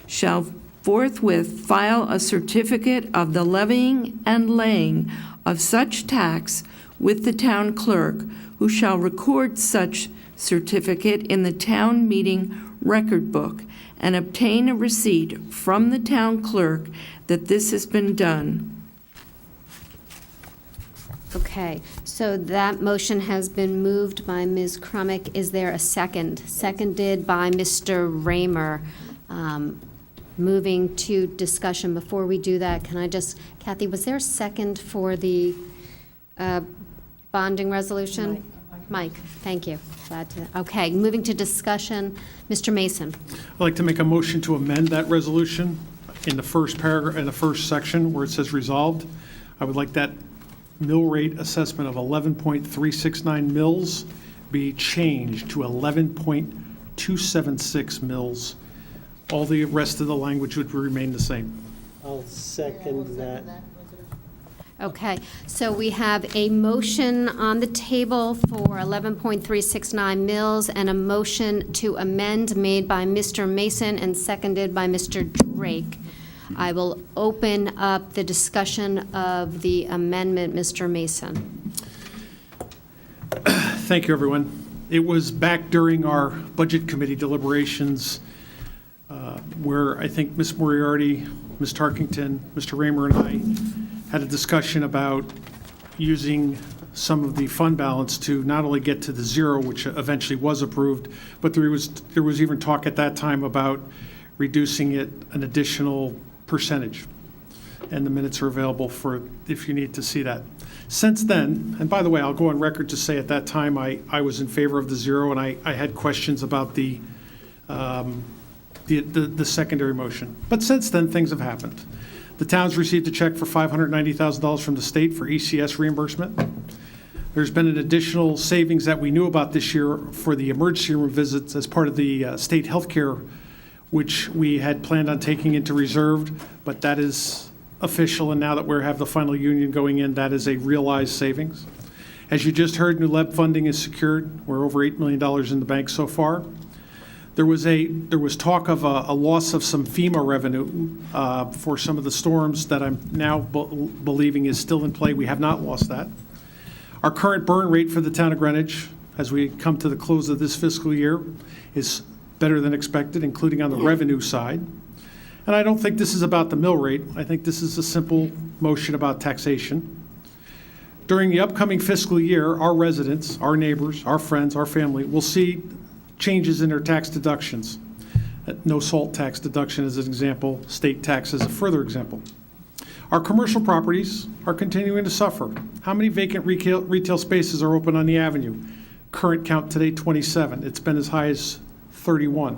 shall forthwith file a certificate of the levying and laying of such tax with the town clerk, who shall record such certificate in the town meeting record book and obtain a receipt from the town clerk that this has been done. Okay, so that motion has been moved by Ms. Crumick. Is there a second? Seconded by Mr. Raymer. Moving to discussion. Before we do that, can I just, Kathy, was there a second for the bonding resolution? Mike, thank you. Glad to, okay, moving to discussion. Mr. Mason. I'd like to make a motion to amend that resolution in the first paragraph, in the first section where it says resolved. I would like that mill rate assessment of 11.369 mils be changed to 11.276 mils. All the rest of the language would remain the same. I'll second that. Okay, so we have a motion on the table for 11.369 mils and a motion to amend made by Mr. Mason and seconded by Mr. Drake. I will open up the discussion of the amendment, Mr. Mason. Thank you, everyone. It was back during our Budget Committee deliberations where I think Ms. Moriarty, Ms. Tarkington, Mr. Raymer, and I had a discussion about using some of the fund balance to not only get to the zero, which eventually was approved, but there was even talk at that time about reducing it an additional percentage. And the minutes are available for if you need to see that. Since then, and by the way, I'll go on record to say at that time I was in favor of the zero, and I had questions about the secondary motion. But since then, things have happened. The town's received a check for $590,000 from the state for ECS reimbursement. There's been an additional savings that we knew about this year for the emergency room visits as part of the state healthcare, which we had planned on taking into reserved, but that is official, and now that we have the final union going in, that is a realized savings. As you just heard, new LEP funding is secured. We're over $8 million in the bank so far. There was talk of a loss of some FEMA revenue for some of the storms that I'm now believing is still in play. We have not lost that. Our current burn rate for the town of Greenwich, as we come to the close of this fiscal year, is better than expected, including on the revenue side. And I don't think this is about the mill rate. I think this is a simple motion about taxation. During the upcoming fiscal year, our residents, our neighbors, our friends, our family will see changes in their tax deductions. No salt tax deduction as an example, state tax as a further example. Our commercial properties are continuing to suffer. How many vacant retail spaces are open on the avenue? Current count today, 27. It's been as high as 31.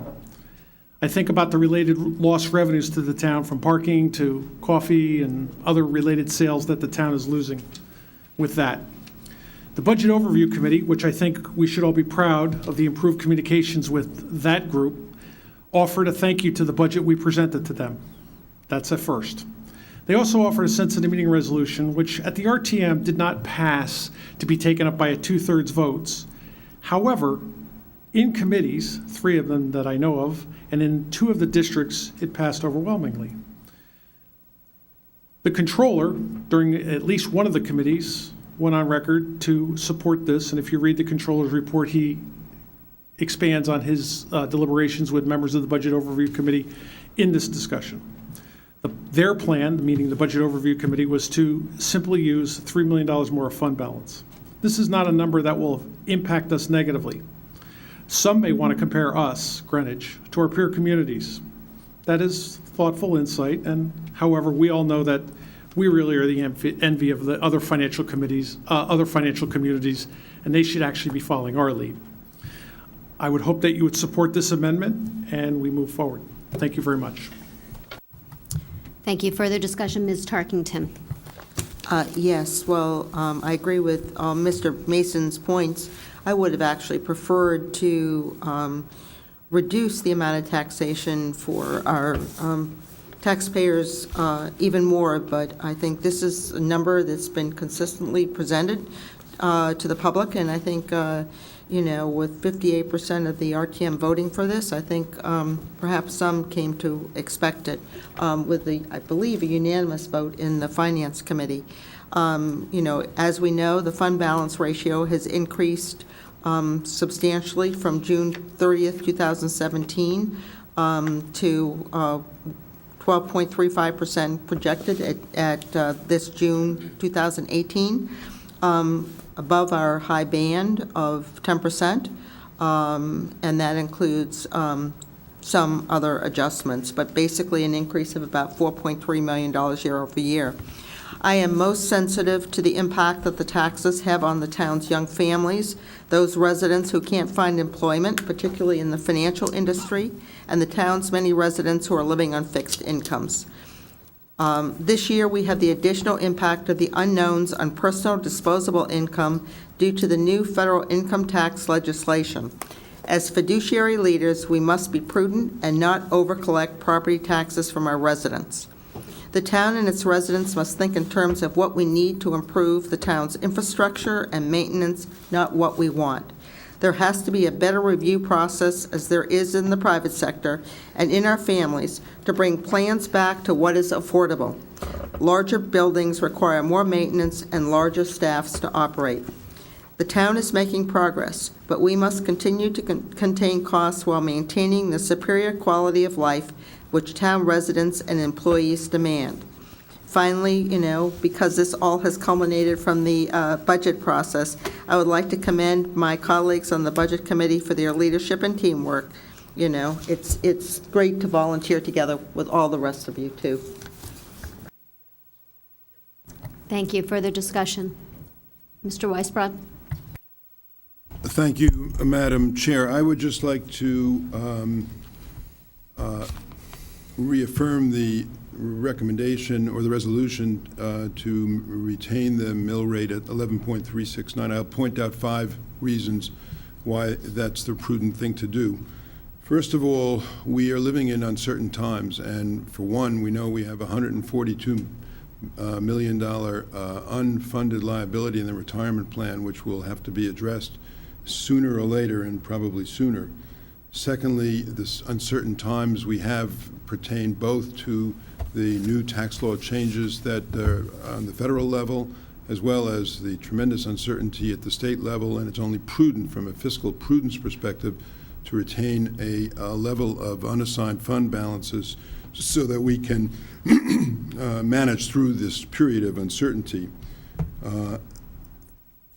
I think about the related lost revenues to the town from parking to coffee and other related sales that the town is losing with that. The Budget Overview Committee, which I think we should all be proud of the improved communications with that group, offered a thank you to the budget we presented to them. That's a first. They also offered a sensitive meeting resolution, which at the RTM did not pass to be taken up by a 2/3 votes. However, in committees, 3 of them that I know of, and in 2 of the districts, it passed overwhelmingly. The controller, during at least one of the committees, went on record to support this, and if you read the controller's report, he expands on his deliberations with members of the Budget Overview Committee in this discussion. Their plan, meaning the Budget Overview Committee, was to simply use $3 million more of fund balance. This is not a number that will impact us negatively. Some may want to compare us, Greenwich, to our peer communities. That is thoughtful insight, and however, we all know that we really are the envy of the other financial communities, and they should actually be following our lead. I would hope that you would support this amendment, and we move forward. Thank you very much. Thank you. Further discussion, Ms. Tarkington. Yes, well, I agree with Mr. Mason's points. I would have actually preferred to reduce the amount of taxation for our taxpayers even more, but I think this is a number that's been consistently presented to the public, and I think, with 58% of the RTM voting for this, I think perhaps some came to expect it with I believe, a unanimous vote in the Finance Committee. As we know, the fund balance ratio has increased substantially from June 30th, 2017 to 12.35% projected at this June 2018, above our high band of 10%, and that includes some other adjustments, but basically an increase of about $4.3 million year over year. I am most sensitive to the impact that the taxes have on the town's young families, those residents who can't find employment, particularly in the financial industry, and the town's many residents who are living on fixed incomes. This year, we have the additional impact of the unknowns on personal disposable income due to the new federal income tax legislation. As fiduciary leaders, we must be prudent and not over-collect property taxes from our residents. The town and its residents must think in terms of what we need to improve the town's infrastructure and maintenance, not what we want. There has to be a better review process, as there is in the private sector and in our families, to bring plans back to what is affordable. Larger buildings require more maintenance and larger staffs to operate. The town is making progress, but we must continue to contain costs while maintaining the superior quality of life which town residents and employees demand. Finally, because this all has culminated from the budget process, I would like to commend my colleagues on the Budget Committee for their leadership and teamwork. It's great to volunteer together with all the rest of you, too. Thank you. Further discussion? Mr. Weisbrod? Thank you, Madam Chair. I would just like to reaffirm the recommendation or the resolution to retain the mill rate at 11.369. I'll point out 5 reasons why that's the prudent thing to do. First of all, we are living in uncertain times, and for one, we know we have $142 million unfunded liability in the retirement plan, which will have to be addressed sooner or later, and probably sooner. Secondly, this uncertain times we have pertain both to the new tax law changes that are on the federal level, as well as the tremendous uncertainty at the state level, and it's only prudent from a fiscal prudence perspective to retain a level of unassigned fund balances so that we can manage through this period of uncertainty.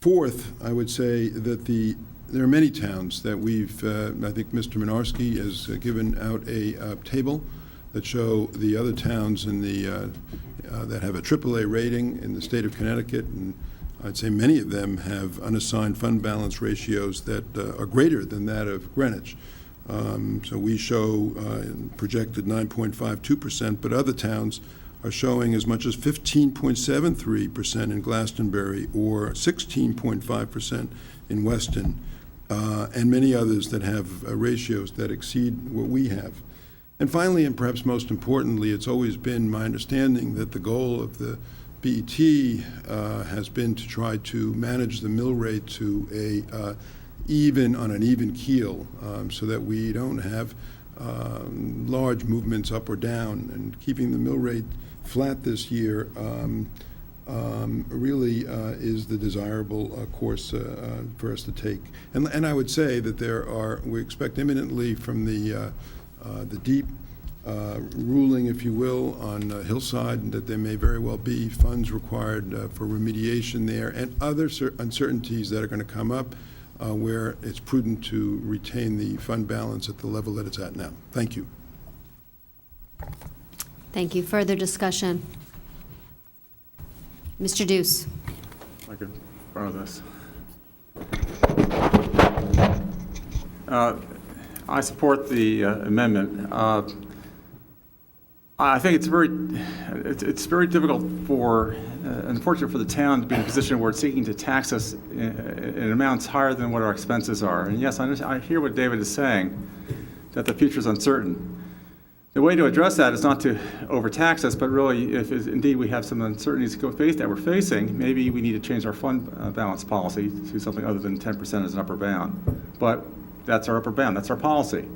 Fourth, I would say that there are many towns that we've, I think Mr. Minarski has given out a table that show the other towns in that have a AAA rating in the state of Connecticut, and I'd say many of them have unassigned fund balance ratios that are greater than that of Greenwich. So we show projected 9.52%, but other towns are showing as much as 15.73% in Glastonbury or 16.5% in Weston, and many others that have ratios that exceed what we have. And finally, and perhaps most importantly, it's always been my understanding that the goal of the BET has been to try to manage the mill rate to on an even keel, so that we don't have large movements up or down, and keeping the mill rate flat this year really is the desirable course for us to take. And I would say that we expect imminently from the deep ruling, if you will, on Hillside, and that there may very well be funds required for remediation there, and other uncertainties that are going to come up where it's prudent to retain the fund balance at the level that it's at now. Thank you. Thank you. Further discussion? Mr. Deuce. I could borrow this. I support the amendment. I think it's very difficult unfortunate for the town to be in a position where it's seeking to tax us in amounts higher than what our expenses are. And yes, I hear what David is saying, that the future is uncertain. The way to address that is not to overtax us, but really, if indeed we have some uncertainties that we're facing, maybe we need to change our fund balance policy to something other than 10% as an upper bound. But that's our upper bound, that's our policy.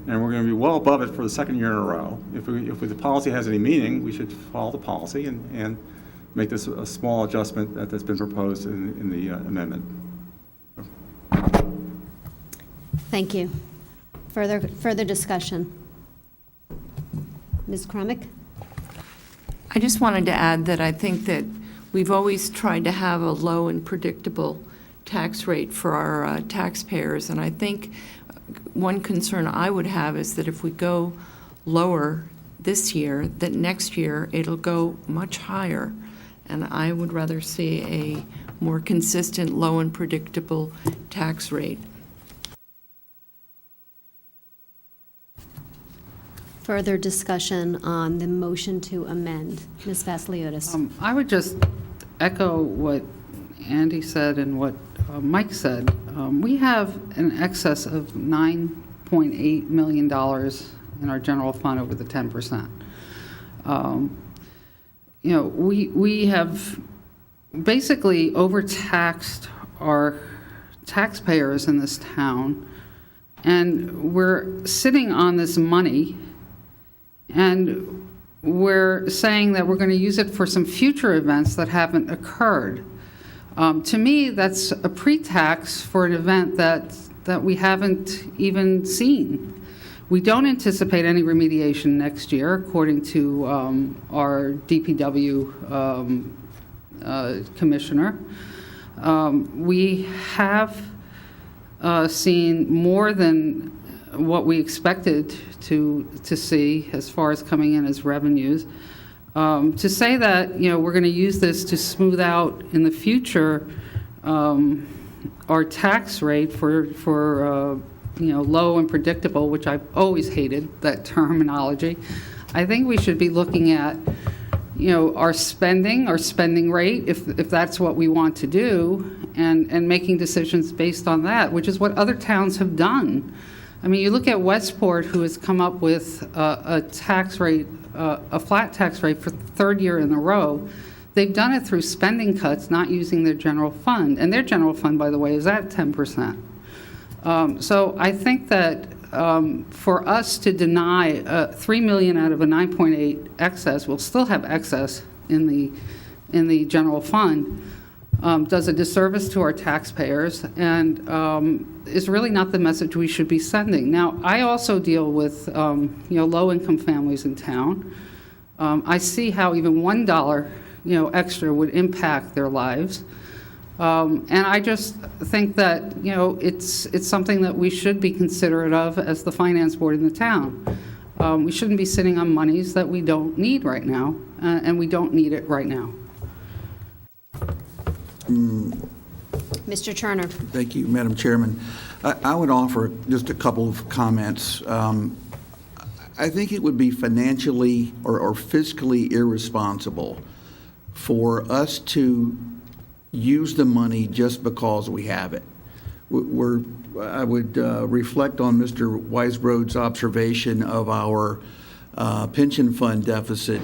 And we're going to be well above it for the second year in a row. If the policy has any meaning, we should follow the policy and make this a small adjustment that's been proposed in the amendment. Thank you. Further discussion. Ms. Kremick? I just wanted to add that I think that we've always tried to have a low and predictable tax rate for our taxpayers, and I think one concern I would have is that if we go lower this year, that next year it'll go much higher, and I would rather see a more consistent, low and predictable tax rate. Further discussion on the motion to amend. Ms. Vasiliotis. I would just echo what Andy said and what Mike said. We have an excess of $9.8 million in our general fund over the 10%. We have basically overtaxed our taxpayers in this town, and we're sitting on this money, and we're saying that we're going to use it for some future events that haven't occurred. To me, that's a pre-tax for an event that we haven't even seen. We don't anticipate any remediation next year, according to our DPW commissioner. We have seen more than what we expected to see as far as coming in as revenues. To say that we're going to use this to smooth out in the future our tax rate for low and predictable, which I've always hated that terminology. I think we should be looking at our spending rate, if that's what we want to do, and making decisions based on that, which is what other towns have done. I mean, you look at Westport, who has come up with a tax rate, a flat tax rate for the third year in a row. They've done it through spending cuts, not using their general fund. And their general fund, by the way, is at 10%. So I think that for us to deny $3 million out of a 9.8 excess, we'll still have excess in the general fund, does a disservice to our taxpayers, and is really not the message we should be sending. Now, I also deal with low-income families in town. I see how even $1 extra would impact their lives. And I just think that it's something that we should be considerate of as the finance board in the town. We shouldn't be sitting on monies that we don't need right now, and we don't need it right now. Mr. Turner. Thank you, Madam Chairman. I would offer just a couple of comments. I think it would be financially or fiscally irresponsible for us to use the money just because we have it. I would reflect on Mr. Weisbrod's observation of our pension fund deficit,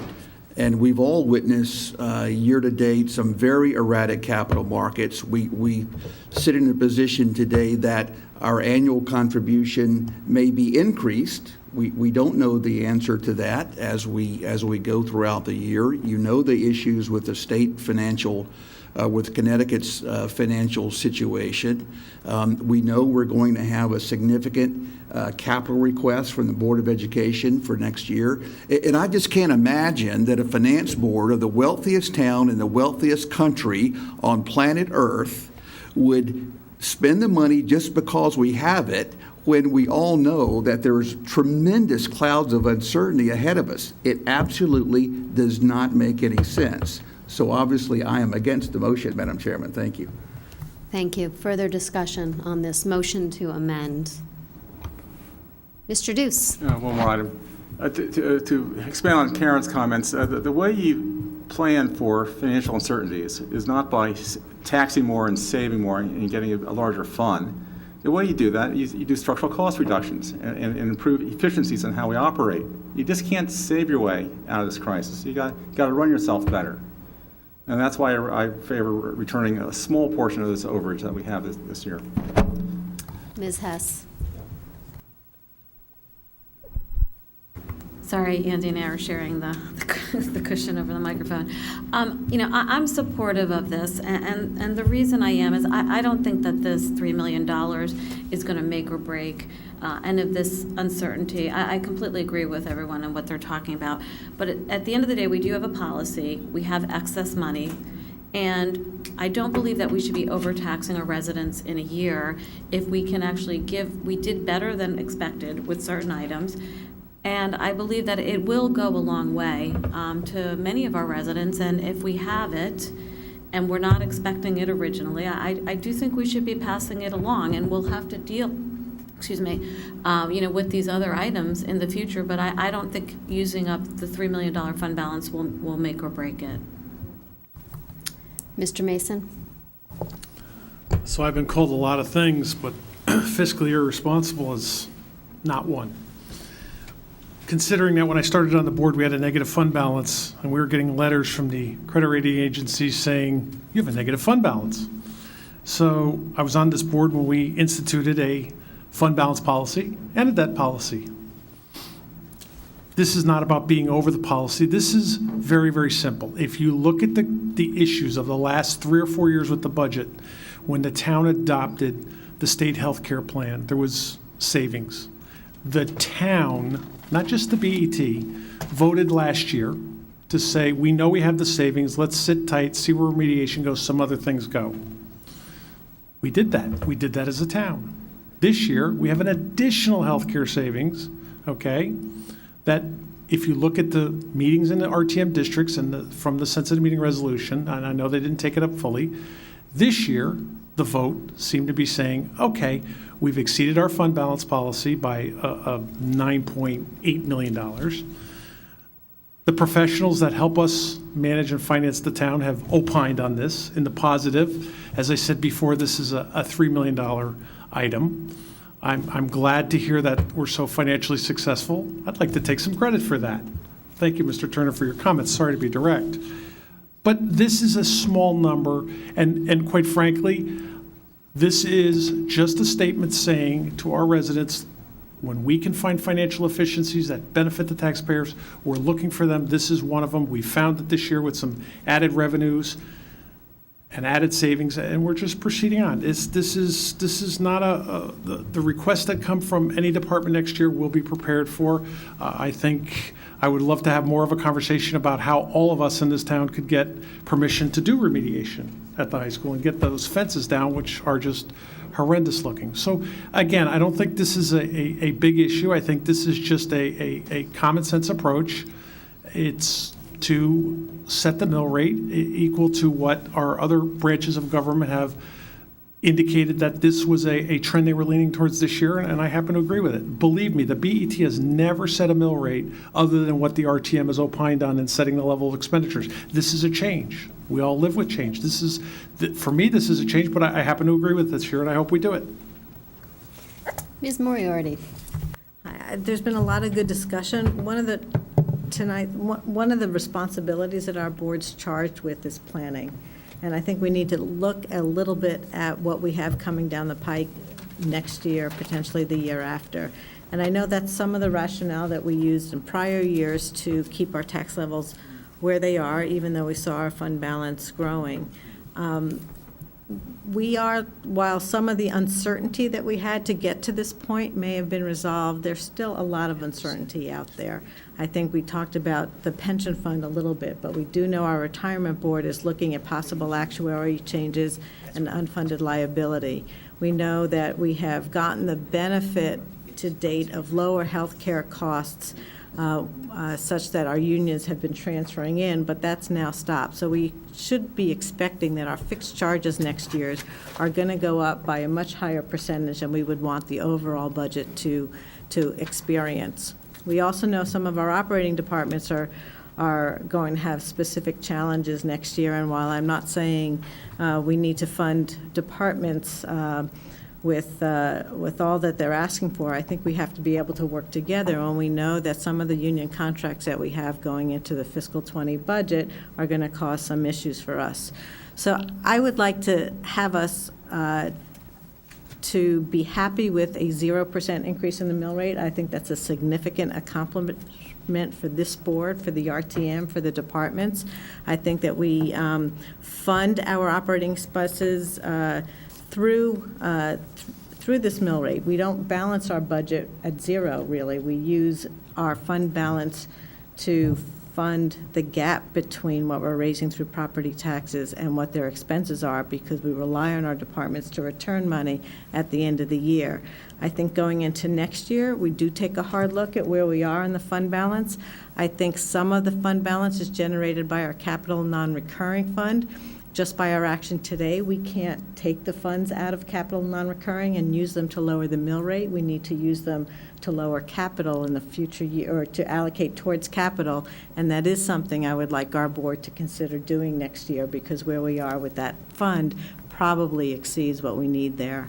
and we've all witnessed year-to-date some very erratic capital markets. We sit in a position today that our annual contribution may be increased. We don't know the answer to that as we go throughout the year. You know the issues with the state financial with Connecticut's financial situation. We know we're going to have a significant capital request from the Board of Education for next year. And I just can't imagine that a finance board of the wealthiest town in the wealthiest country on planet Earth would spend the money just because we have it, when we all know that there's tremendous clouds of uncertainty ahead of us. It absolutely does not make any sense. So obviously, I am against the motion, Madam Chairman. Thank you. Thank you. Further discussion on this motion to amend. Mr. Deuce. One more item. To expand on Karen's comments, the way you plan for financial uncertainties is not by taxing more and saving more and getting a larger fund. The way you do that, you do structural cost reductions and improve efficiencies in how we operate. You just can't save your way out of this crisis. You got to run yourself better. And that's why I favor returning a small portion of this overage that we have this year. Ms. Hess. Sorry, Andy and I are sharing the cushion over the microphone. I'm supportive of this, and the reason I am is I don't think that this $3 million is going to make or break any of this uncertainty. I completely agree with everyone and what they're talking about. But at the end of the day, we do have a policy. We have excess money. And I don't believe that we should be overtaxing our residents in a year if we can actually we did better than expected with certain items. And I believe that it will go a long way to many of our residents. And if we have it, and we're not expecting it originally, I do think we should be passing it along, and we'll have to deal, with these other items in the future. But I don't think using up the $3 million fund balance will make or break it. Mr. Mason? So I've been called a lot of things, but fiscally irresponsible is not one. Considering that when I started on the board, we had a negative fund balance, and we were getting letters from the credit rating agencies saying, you have a negative fund balance. So I was on this board when we instituted a fund balance policy and a debt policy. This is not about being over the policy. This is very, very simple. If you look at the issues of the last 3 or 4 years with the budget, when the town adopted the state health care plan, there was savings. The town, not just the BET, voted last year to say, we know we have the savings, let's sit tight, see where remediation goes, some other things go. We did that. We did that as a town. This year, we have an additional healthcare savings, okay, that if you look at the meetings in the RTM districts and from the sensitive meeting resolution, and I know they didn't take it up fully, this year, the vote seemed to be saying, okay, we've exceeded our fund balance policy by $9.8 million. The professionals that help us manage and finance the town have opined on this in the positive. As I said before, this is a $3 million item. I'm glad to hear that we're so financially successful. I'd like to take some credit for that. Thank you, Mr. Turner, for your comments. Sorry to be direct. But this is a small number, and quite frankly, this is just a statement saying to our residents, when we can find financial efficiencies that benefit the taxpayers, we're looking for them. This is one of them. We found it this year with some added revenues and added savings, and we're just proceeding on. This is not the requests that come from any department next year will be prepared for. I think I would love to have more of a conversation about how all of us in this town could get permission to do remediation at the high school and get those fences down, which are just horrendous looking. So again, I don't think this is a big issue. I think this is just a common sense approach. It's to set the mill rate equal to what our other branches of government have indicated that this was a trend they were leaning towards this year, and I happen to agree with it. Believe me, the BET has never set a mill rate other than what the RTM has opined on in setting the level of expenditures. This is a change. We all live with change. For me, this is a change, but I happen to agree with this year, and I hope we do it. Ms. Moriarty. There's been a lot of good discussion. One of the responsibilities that our board's charged with is planning. And I think we need to look a little bit at what we have coming down the pike next year, potentially the year after. And I know that's some of the rationale that we used in prior years to keep our tax levels where they are, even though we saw our fund balance growing. While some of the uncertainty that we had to get to this point may have been resolved, there's still a lot of uncertainty out there. I think we talked about the pension fund a little bit, but we do know our retirement board is looking at possible actuary changes and unfunded liability. We know that we have gotten the benefit to date of lower health care costs such that our unions have been transferring in, but that's now stopped. So we should be expecting that our fixed charges next year are going to go up by a much higher percentage than we would want the overall budget to experience. We also know some of our operating departments are going to have specific challenges next year, and while I'm not saying we need to fund departments with all that they're asking for, I think we have to be able to work together, and we know that some of the union contracts that we have going into the fiscal '20 budget are going to cause some issues for us. So I would like to have us to be happy with a 0% increase in the mill rate. I think that's a significant accomplishment for this board, for the RTM, for the departments. I think that we fund our operating expenses through this mill rate. We don't balance our budget at zero, really. We use our fund balance to fund the gap between what we're raising through property taxes and what their expenses are, because we rely on our departments to return money at the end of the year. I think going into next year, we do take a hard look at where we are in the fund balance. I think some of the fund balance is generated by our capital non-recurring fund. Just by our action today, we can't take the funds out of capital non-recurring and use them to lower the mill rate. We need to use them to lower capital in the future year, or to allocate towards capital, and that is something I would like our board to consider doing next year, because where we are with that fund probably exceeds what we need there.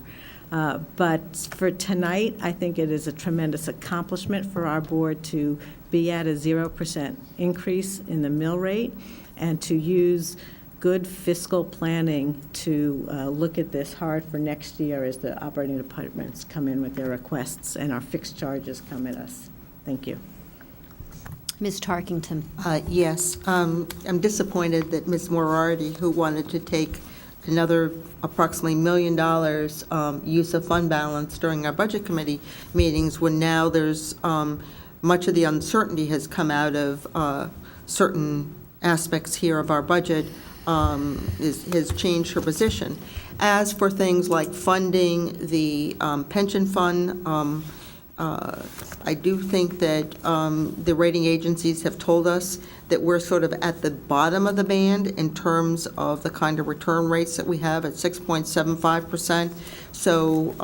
But for tonight, I think it is a tremendous accomplishment for our board to be at a 0% increase in the mill rate, and to use good fiscal planning to look at this hard for next year as the operating departments come in with their requests and our fixed charges come at us. Thank you. Ms. Tarkington. Yes, I'm disappointed that Ms. Moriarty, who wanted to take another approximately $1 million use of fund balance during our budget committee meetings, when now there's much of the uncertainty has come out of certain aspects here of our budget, has changed her position. As for things like funding the pension fund, I do think that the rating agencies have told us that we're sort of at the bottom of the band in terms of the kind of return rates that we have at 6.75%. So,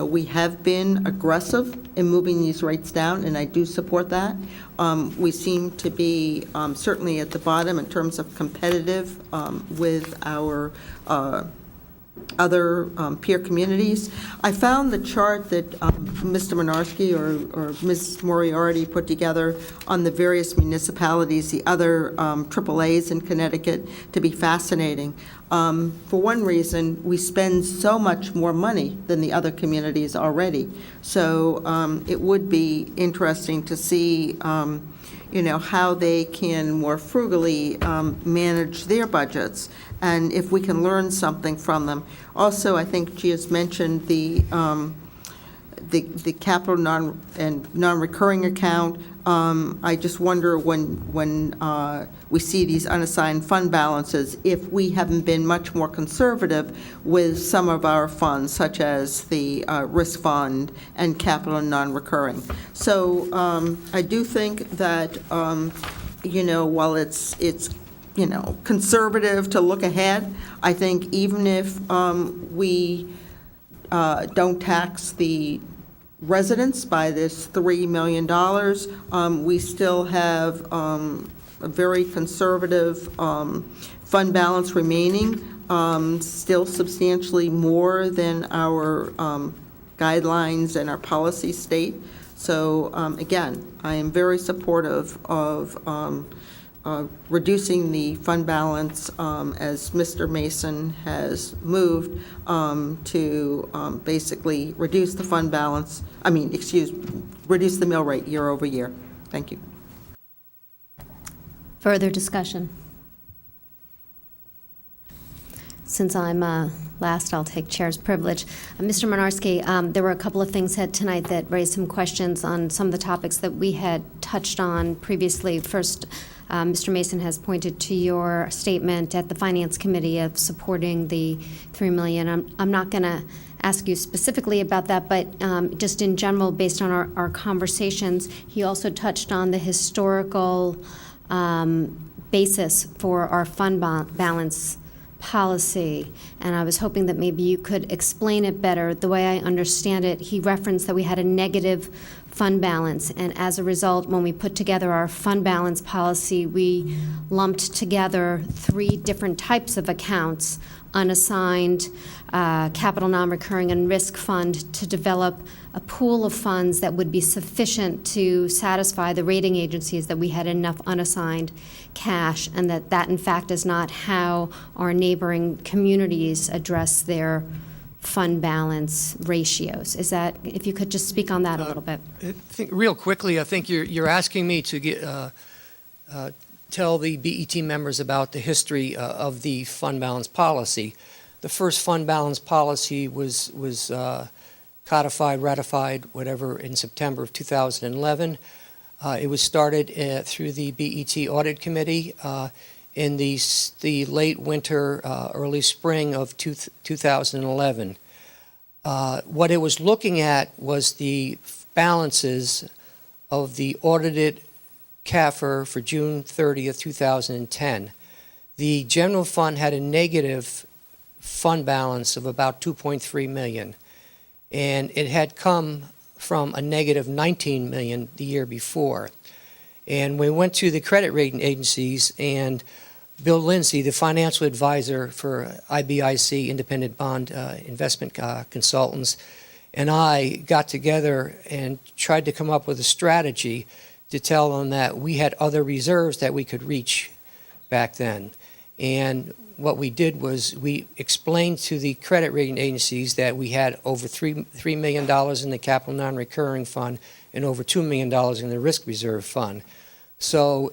we have been aggressive in moving these rates down, and I do support that. We seem to be certainly at the bottom in terms of competitive with our other peer communities. I found the chart that Mr. Minarski or Ms. Moriarty put together on the various municipalities, the other AAAs in Connecticut, to be fascinating. For one reason, we spend so much more money than the other communities already. So it would be interesting to see how they can more frugally manage their budgets, and if we can learn something from them. Also, I think she has mentioned the capital non-recurring account. I just wonder when we see these unassigned fund balances, if we haven't been much more conservative with some of our funds, such as the risk fund and capital non-recurring. So I do think that, while it's conservative to look ahead, I think even if we don't tax the residents by this $3 million, we still have a very conservative fund balance remaining, still substantially more than our guidelines and our policy state. So again, I am very supportive of reducing the fund balance as Mr. Mason has moved to basically reduce the fund balance, reduce the mill rate year over year. Thank you. Further discussion? Since I'm last, I'll take chair's privilege. Mr. Minarski, there were a couple of things said tonight that raised some questions on some of the topics that we had touched on previously. First, Mr. Mason has pointed to your statement at the Finance Committee of supporting the $3 million. I'm not going to ask you specifically about that, but just in general, based on our conversations, he also touched on the historical basis for our fund balance policy, and I was hoping that maybe you could explain it better. The way I understand it, he referenced that we had a negative fund balance. And as a result, when we put together our fund balance policy, we lumped together 3 different types of accounts: unassigned, capital non-recurring, and risk fund, to develop a pool of funds that would be sufficient to satisfy the rating agencies that we had enough unassigned cash, and that in fact is not how our neighboring communities address their fund balance ratios. Is that, if you could just speak on that a little bit? Real quickly, I think you're asking me to tell the BET members about the history of the fund balance policy. The first fund balance policy was codified, ratified, whatever, in September of 2011. It was started through the BET Audit Committee in the late winter, early spring of 2011. What it was looking at was the balances of the audited CAFR for June 30th, 2010. The general fund had a negative fund balance of about $2.3 million, and it had come from a negative $19 million the year before. And we went to the credit rating agencies, and Bill Lindsay, the financial advisor for IBIC, Independent Bond Investment Consultants, and I got together and tried to come up with a strategy to tell them that we had other reserves that we could reach back then. And what we did was we explained to the credit rating agencies that we had over $3 million in the capital non-recurring fund and over $2 million in the risk reserve fund. So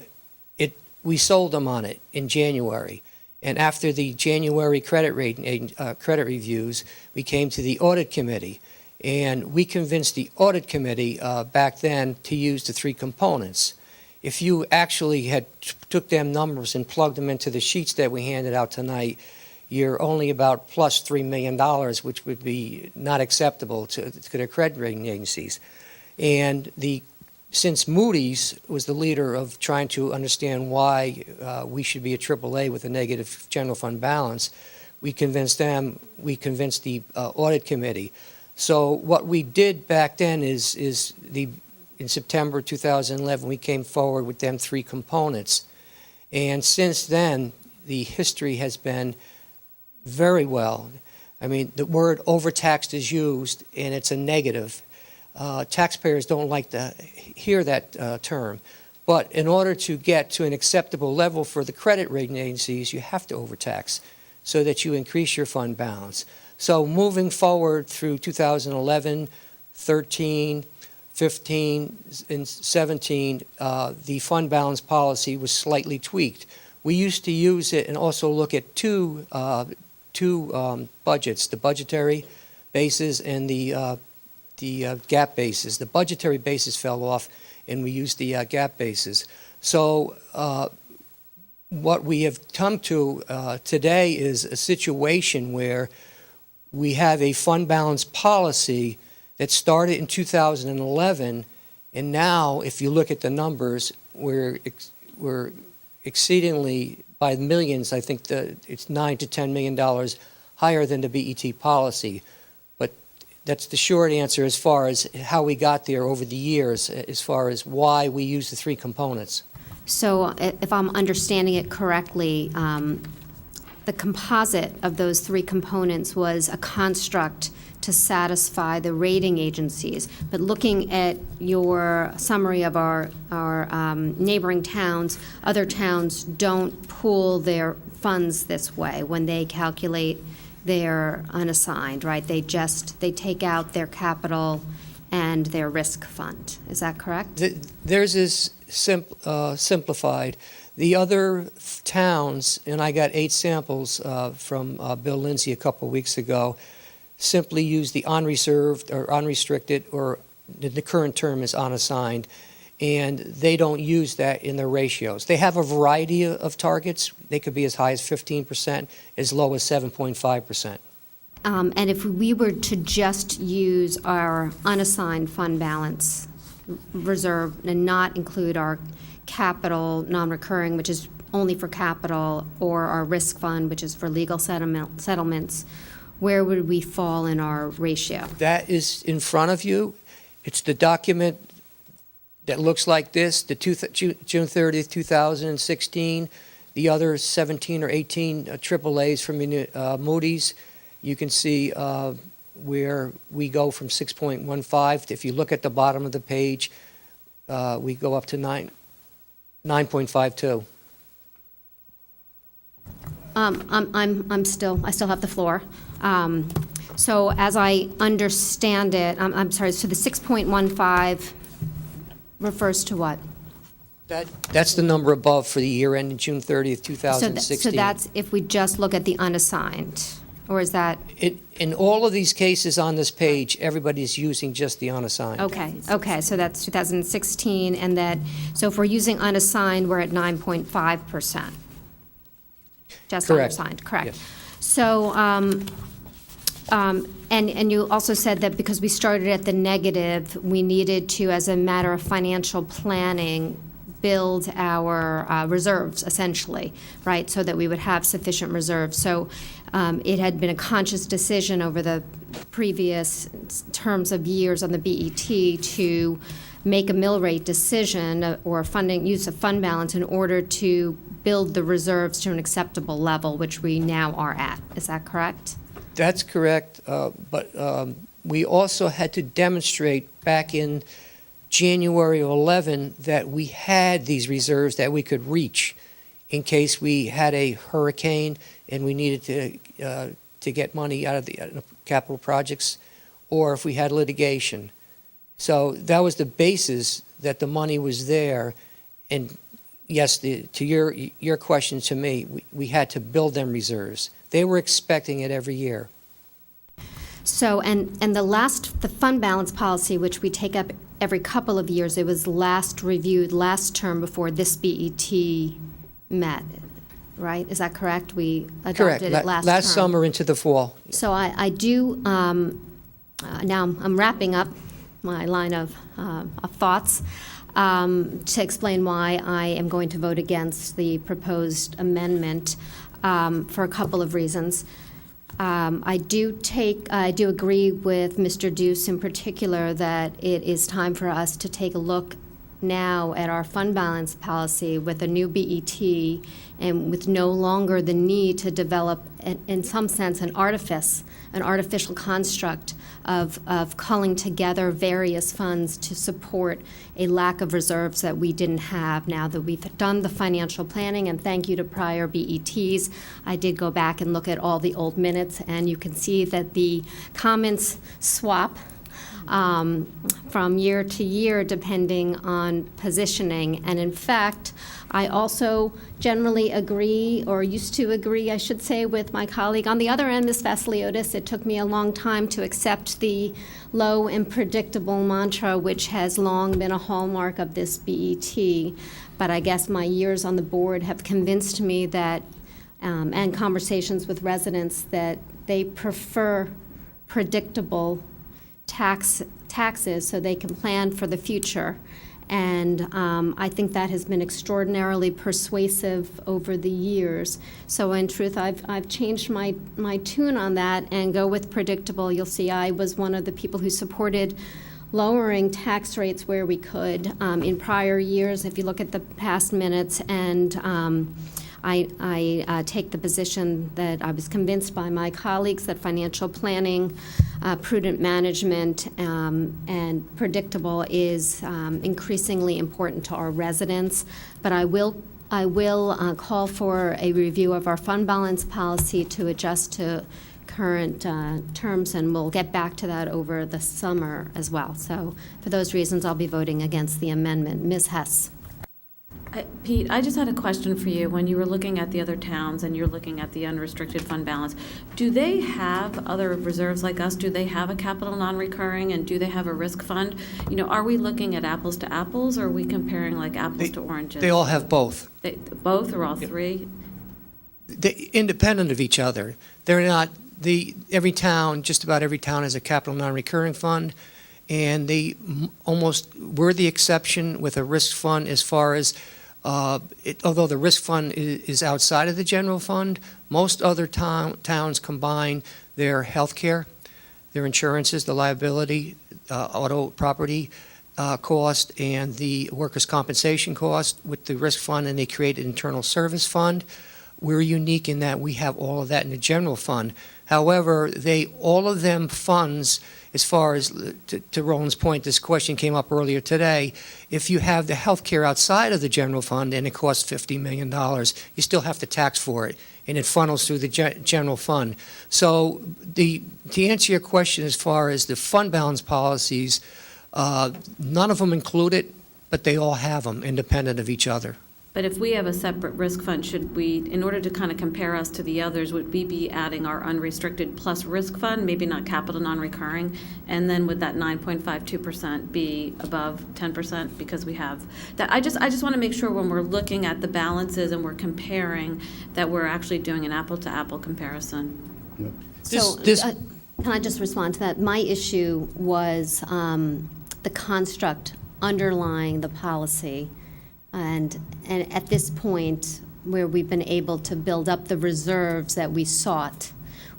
we sold them on it in January. And after the January credit reviews, we came to the audit committee. And we convinced the audit committee back then to use the 3 components. If you actually had took them numbers and plugged them into the sheets that we handed out tonight, you're only about plus $3 million, which would be not acceptable to the credit rating agencies. And since Moody's was the leader of trying to understand why we should be a AAA with a negative general fund balance, we convinced them, we convinced the audit committee. So what we did back then is in September 2011, we came forward with them 3 components. And since then, the history has been very well. I mean, the word overtaxed is used, and it's a negative. Taxpayers don't like to hear that term. But in order to get to an acceptable level for the credit rating agencies, you have to overtax so that you increase your fund balance. So moving forward through 2011, 13, 15, and 17, the fund balance policy was slightly tweaked. We used to use it and also look at two budgets, the budgetary basis and the gap basis. The budgetary basis fell off, and we used the gap basis. So what we have come to today is a situation where we have a fund balance policy that started in 2011, and now, if you look at the numbers, we're exceedingly, by millions, I think it's $9 to $10 million higher than the BET policy. But that's the short answer as far as how we got there over the years, as far as why we use the 3 components. So if I'm understanding it correctly, the composite of those 3 components was a construct to satisfy the rating agencies. But looking at your summary of our neighboring towns, other towns don't pool their funds this way when they calculate their unassigned, right? They take out their capital and their risk fund. Is that correct? Theirs is simplified. The other towns, and I got 8 samples from Bill Lindsay a couple weeks ago, simply use the unreserved or unrestricted, or the current term is unassigned, and they don't use that in their ratios. They have a variety of targets. They could be as high as 15%, as low as 7.5%. And if we were to just use our unassigned fund balance reserve and not include our capital non-recurring, which is only for capital, or our risk fund, which is for legal settlements, where would we fall in our ratio? That is in front of you. It's the document that looks like this, the June 30th, 2016, the other 17 or 18 AAAs from Moody's, you can see where we go from 6.15. If you look at the bottom of the page, we go up to 9.52. I still have the floor. So as I understand it, I'm sorry, so the 6.15 refers to what? That's the number above for the year ending June 30th, So 2016. that's if we just look at the unassigned, or is that? In all of these cases on this page, everybody's using just the unassigned. Okay, so that's 2016, and so if we're using unassigned, we're at 9.5%. Just Correct. unassigned, correct. Yes. So, and you also said that because we started at the negative, we needed to, as a matter of financial planning, build our reserves, essentially, right, so that we would have sufficient reserves. So it had been a conscious decision over the previous terms of years on the BET to make a mill rate decision or use of fund balance in order to build the reserves to an acceptable level, which we now are at. Is that correct? That's correct, but we also had to demonstrate back in January of 11 that we had these reserves that we could reach in case we had a hurricane and we needed to get money out of the capital projects, or if we had litigation. So that was the basis that the money was there. And yes, to your question to me, we had to build them reserves. They were expecting it every year. So, and the fund balance policy, which we take up every couple of years, it was last reviewed last term before this BET met, right? Is that correct? We adopted it last term. Last summer into the fall. So I do, now I'm wrapping up my line of thoughts to explain why I am going to vote against the proposed amendment for a couple of reasons. I do agree with Mr. Deuce in particular that it is time for us to take a look now at our fund balance policy with a new BET and with no longer the need to develop, in some sense, an artificial construct of culling together various funds to support a lack of reserves that we didn't have now that we've done the financial planning. And thank you to prior BETs. I did go back and look at all the old minutes, and you can see that the comments swap from year to year depending on positioning. And in fact, I also generally agree, or used to agree, I should say, with my colleague on the other end, Ms. Vasiliotis. It took me a long time to accept the low and predictable mantra, which has long been a hallmark of this BET. But I guess my years on the board have convinced me that, and conversations with residents, that they prefer predictable taxes so they can plan for the future. And I think that has been extraordinarily persuasive over the years. So in truth, I've changed my tune on that and go with predictable. You'll see I was one of the people who supported lowering tax rates where we could in prior years, if you look at the past minutes. And I take the position that I was convinced by my colleagues that financial planning, prudent management, and predictable is increasingly important to our residents. But I will call for a review of our fund balance policy to adjust to current terms, and we'll get back to that over the summer as well. So for those reasons, I'll be voting against the amendment. Ms. Hess. Pete, I just had a question for you. When you were looking at the other towns and you're looking at the unrestricted fund balance, do they have other reserves like us? Do they have a capital non-recurring, and do they have a risk fund? You know, are we looking at apples to apples, or are we comparing like apples to oranges? They all have both. Both or all three? Independent of each other. They're not, every town, just about every town has a capital non-recurring fund, and we're the exception with a risk fund as far as although the risk fund is outside of the general fund, most other towns combine their health care, their insurances, the liability, auto, property, cost and the workers' compensation cost with the risk fund, and they created an internal service fund. We're unique in that we have all of that in the general fund. However, all of them funds, as far as, to Roland's point, this question came up earlier today, if you have the health care outside of the general fund and it costs $50 million, you still have to tax for it, and it funnels through the general fund. So to answer your question as far as the fund balance policies, none of them include it, but they all have them independent of each other. But if we have a separate risk fund, should we, in order to kind of compare us to the others, would we be adding our unrestricted plus risk fund, maybe not capital non-recurring? And then would that 9.52% be above 10% because we have that? I just want to make sure when we're looking at the balances and we're comparing that we're actually doing an apple-to-apple comparison. So, can I just respond to that? My issue was the construct underlying the policy. And at this point, where we've been able to build up the reserves that we sought,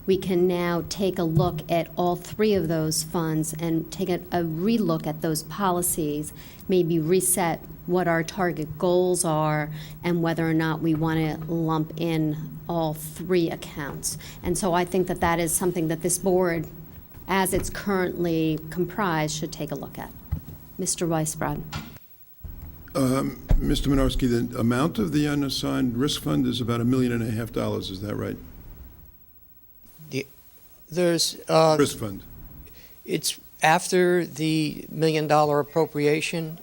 we can now take a look at all three of those funds and take a relook at those policies, maybe reset what our target goals are and whether or not we want to lump in all three accounts. And so I think that that is something that this board, as it's currently comprised, should take a look at. Mr. Weisbrod. Mr. Minarski, the amount of the unassigned risk fund is about $1.5 million, is that right? There's risk fund. It's after the $1 million appropriation,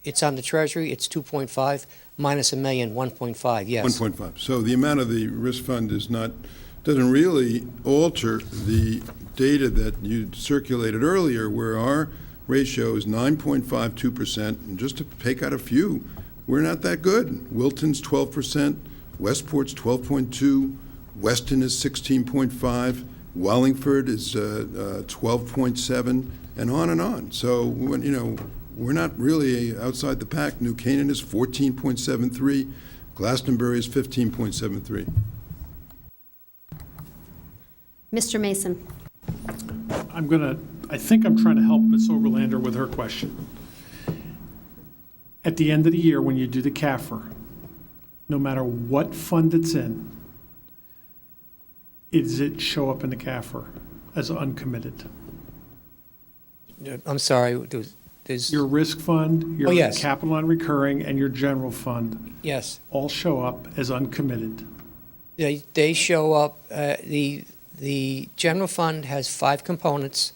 it's on the Treasury, it's 2.5 minus $1 million, 1.5, yes. 1.5. So the amount of the risk fund doesn't really alter the data that you circulated earlier, where our ratio is 9.52%, and just to pick out a few, we're not that good. Wilton's 12%, Westport's 12.2, Weston is 16.5, Wallingford is 12.7, and on and on. So, we're not really outside the pack. New Canaan is 14.73, Glastonbury is 15.73. Mr. Mason. I think I'm trying to help Ms. Oberlander with her question. At the end of the year, when you do the CAFR, no matter what fund it's in, does it show up in the CAFR as uncommitted? I'm sorry, there's... Your risk fund, your yes. capital non-recurring, and your general fund Yes. all show up as uncommitted. They show up, the general fund has 5 components.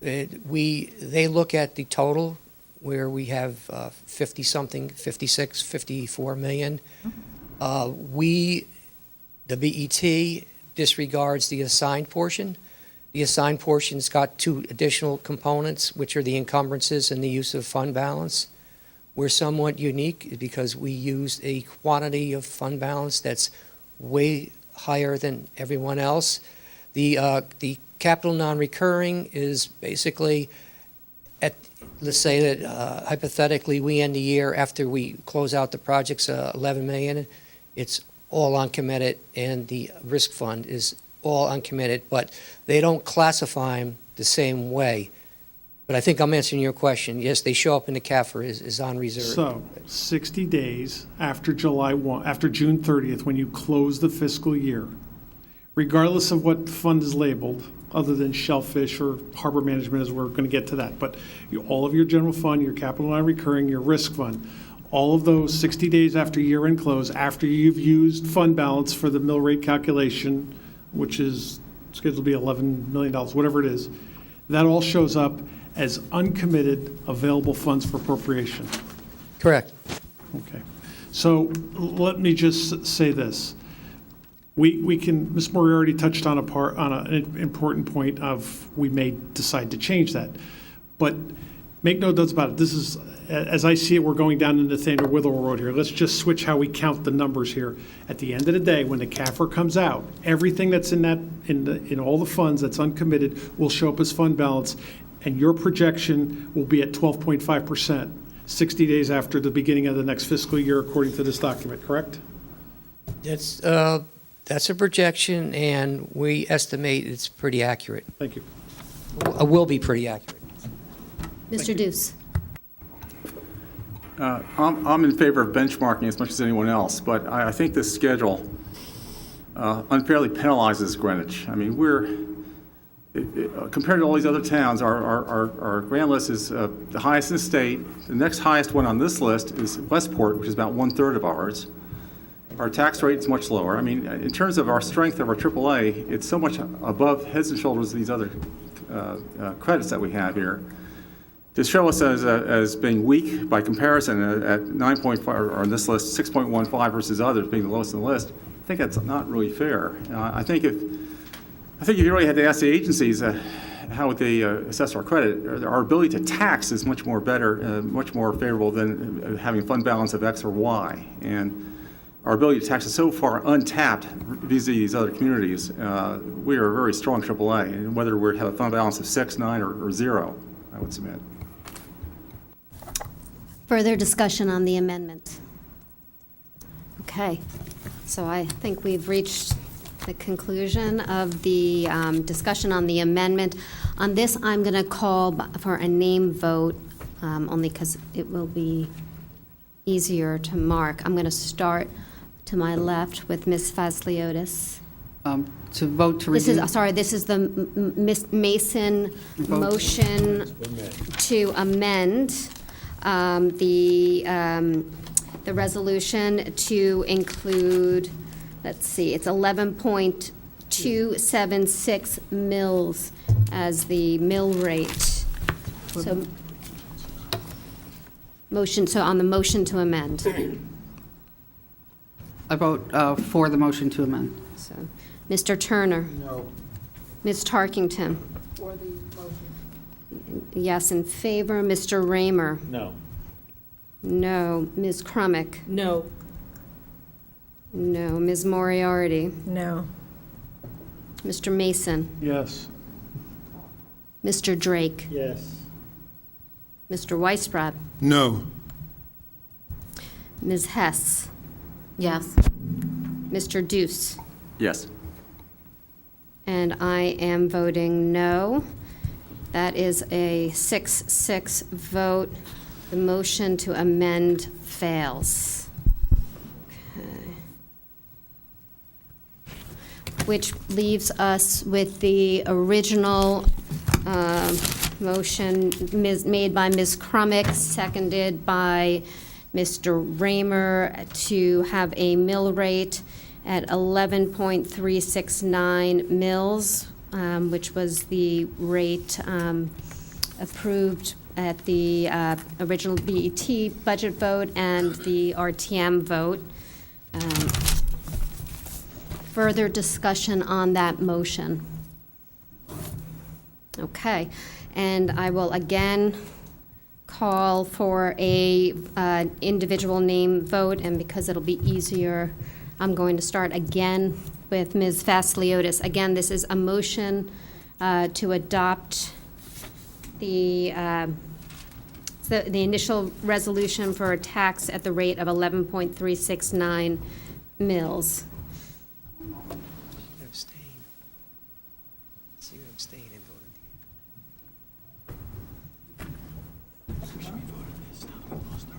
They look at the total, where we have 50-something, 56, 54 million. The BET disregards the assigned portion. The assigned portion's got 2 additional components, which are the encumbrances and the use of fund balance. We're somewhat unique because we use a quantity of fund balance that's way higher than everyone else. The capital non-recurring is basically, let's say that hypothetically we end the year after we close out the project's 11 million, it's all uncommitted, and the risk fund is all uncommitted, but they don't classify them the same way. But I think I'm answering your question. Yes, they show up in the CAFR is on reserve. So 60 days after after June 30th, when you close the fiscal year, regardless of what fund is labeled, other than shellfish or harbor management, as we're going to get to that, but all of your general fund, your capital non-recurring, your risk fund, all of those 60 days after year-end close, after you've used fund balance for the mill rate calculation, which is scheduled to be $11 million, whatever it is, that all shows up as uncommitted available funds for appropriation. Correct. Okay. So let me just say this. We can, Ms. Moriarty touched on an important point of we may decide to change that. But make no doubts about it. This is, as I see it, we're going down into Nathaniel Witherell Road here. Let's just switch how we count the numbers here. At the end of the day, when the CAFR comes out, everything that's in all the funds that's uncommitted will show up as fund balance, and your projection will be at 12.5%, 60 days after the beginning of the next fiscal year, according to this document, correct? That's a projection, and we estimate it's pretty accurate. Thank you. Will be pretty accurate. Mr. Deuce. I'm in favor of benchmarking as much as anyone else, but I think this schedule unfairly penalizes Greenwich. I mean, compared to all these other towns, our grand list is the highest in the state. The next highest one on this list is Westport, which is about 1/3 of ours. Our tax rate is much lower. I mean, in terms of our strength of our AAA, it's so much above heads and shoulders of these other credits that we have here. To show us as being weak by comparison at 9.5, or on this list, 6.15 versus others being the lowest in the list, I think that's not really fair. I think if you really had to ask the agencies how would they assess our credit, our ability to tax is much more better, much more favorable than having a fund balance of X or Y. And our ability to tax is so far untapped vis-a-vis these other communities. We are a very strong AAA, and whether we have a fund balance of 6, 9, or 0, I would submit. Further discussion on the amendment? Okay, so I think we've reached the conclusion of the discussion on the amendment. On this, I'm going to call for a name vote, only because it will be easier to mark. I'm going to start to my left with Ms. Fasliotis. To vote to This reduce. is, sorry, this is the Ms. Mason Vote. motion to amend the resolution to include, let's see, it's 11.276 mils as the mill rate. So, on the motion to amend. I vote for the motion to amend. So, Mr. Turner? No. Ms. Tarkington? For the motion. Yes, in favor. Mr. Raymer? No. No. Ms. Crumick? No. No. Ms. Moriarty? No. Mr. Mason? Yes. Mr. Drake? Yes. Mr. Weisbrod? No. Ms. Hess? Yes. Mr. Deuce? Yes. And I am voting no. That is a 6-6 vote. The motion to amend fails. Okay. Which leaves us with the original motion made by Ms. Crumick, seconded by Mr. Raymer, to have a mill rate at 11.369 mils, which was the rate approved at the original BET budget vote and the RTM vote. Further discussion on that motion? Okay, and I will again call for a individual name vote, and because it'll be easier, I'm going to start again with Ms. Fasliotis. Again, this is a motion to adopt the initial resolution for a tax at the rate of 11.369 mils. Abstain. So you abstain and vote at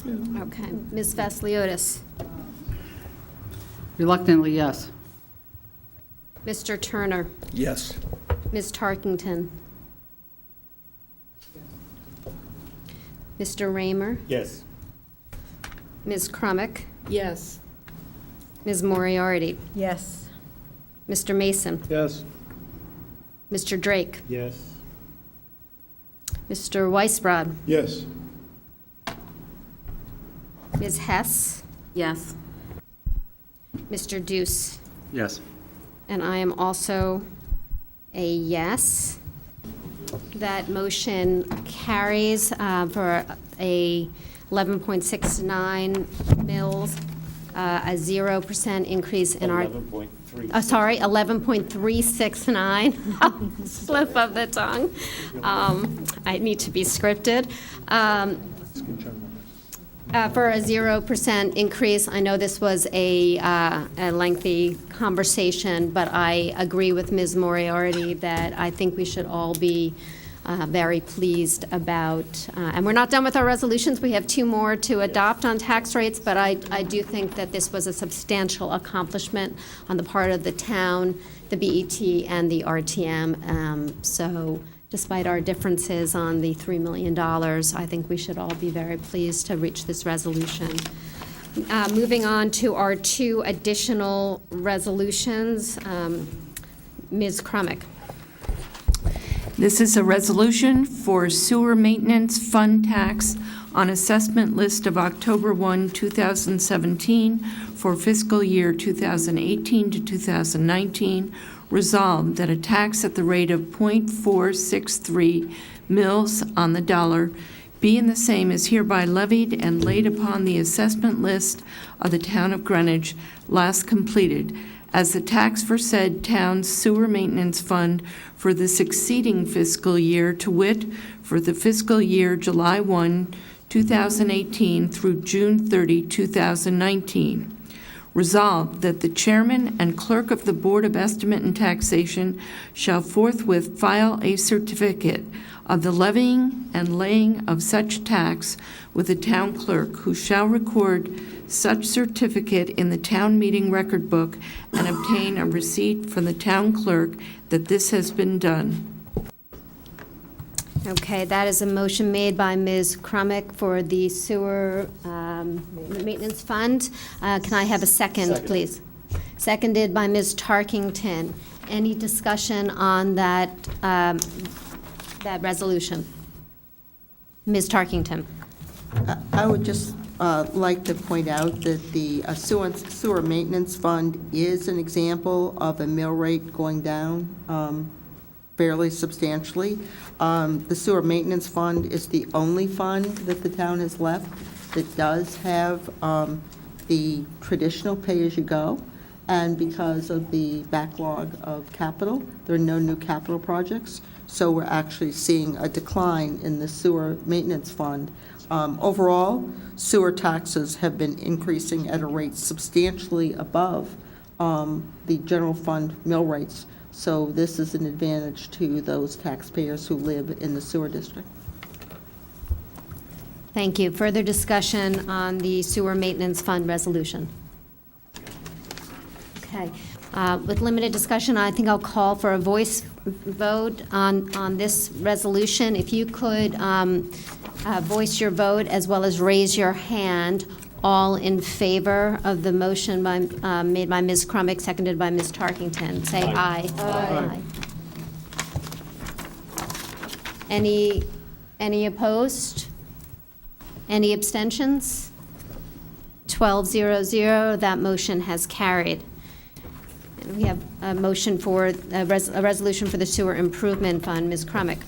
the end. Okay, Ms. Vasiliotis. Reluctantly, yes. Mr. Turner. Yes. Ms. Tarkington. Mr. Raymer. Yes. Ms. Crumick. Yes. Ms. Moriarty. Yes. Mr. Mason. Yes. Mr. Drake. Yes. Mr. Weisbrod. Yes. Ms. Hess. Yes. Mr. Deuce. Yes. And I am also a yes. That motion carries for a 11.69 mils, a 0% increase in our... 11.3. Sorry, 11.369. Slip of the tongue. I need to be scripted. For a 0% increase, I know this was a lengthy conversation, but I agree with Ms. Moriarty that I think we should all be very pleased about. And we're not done with our resolutions. We have 2 more to adopt on tax rates, but I do think that this was a substantial accomplishment on the part of the town, the BET, and the RTM. So despite our differences on the $3 million, I think we should all be very pleased to reach this resolution. Moving on to our 2 additional resolutions. Ms. Crumick. This is a resolution for sewer maintenance fund tax on assessment list of October 1, 2017 for fiscal year 2018 to 2019. Resolved that a tax at the rate of .463 mils on the dollar being the same is hereby levied and laid upon the assessment list of the town of Greenwich last completed as the tax for said town's sewer maintenance fund for the succeeding fiscal year, to wit, for the fiscal year July 1, 2018 through June 30, 2019. Resolved that the chairman and clerk of the Board of Estimate and Taxation shall forthwith file a certificate of the levying and laying of such tax with the town clerk, who shall record such certificate in the town meeting record book and obtain a receipt from the town clerk that this has been done. Okay, that is a motion made by Ms. Crumick for the sewer maintenance fund. Can I have a second, please? Seconded by Ms. Tarkington. Any discussion on that resolution? Ms. Tarkington. I would just like to point out that the sewer maintenance fund is an example of a mill rate going down fairly substantially. The sewer maintenance fund is the only fund that the town has left that does have the traditional pay-as-you-go, and because of the backlog of capital, there are no new capital projects, so we're actually seeing a decline in the sewer maintenance fund. Overall, sewer taxes have been increasing at a rate substantially above the general fund mill rates. So this is an advantage to those taxpayers who live in the sewer district. Thank you. Further discussion on the sewer maintenance fund resolution? Okay. With limited discussion, I think I'll call for a voice vote on this resolution. If you could voice your vote as well as raise your hand, all in favor of the motion made by Ms. Crumick, seconded by Ms. Tarkington, say aye. Aye. Any opposed? Any abstentions? 12-0-0, that motion has carried. We have a motion for a resolution for the sewer improvement fund. Ms. Crumick.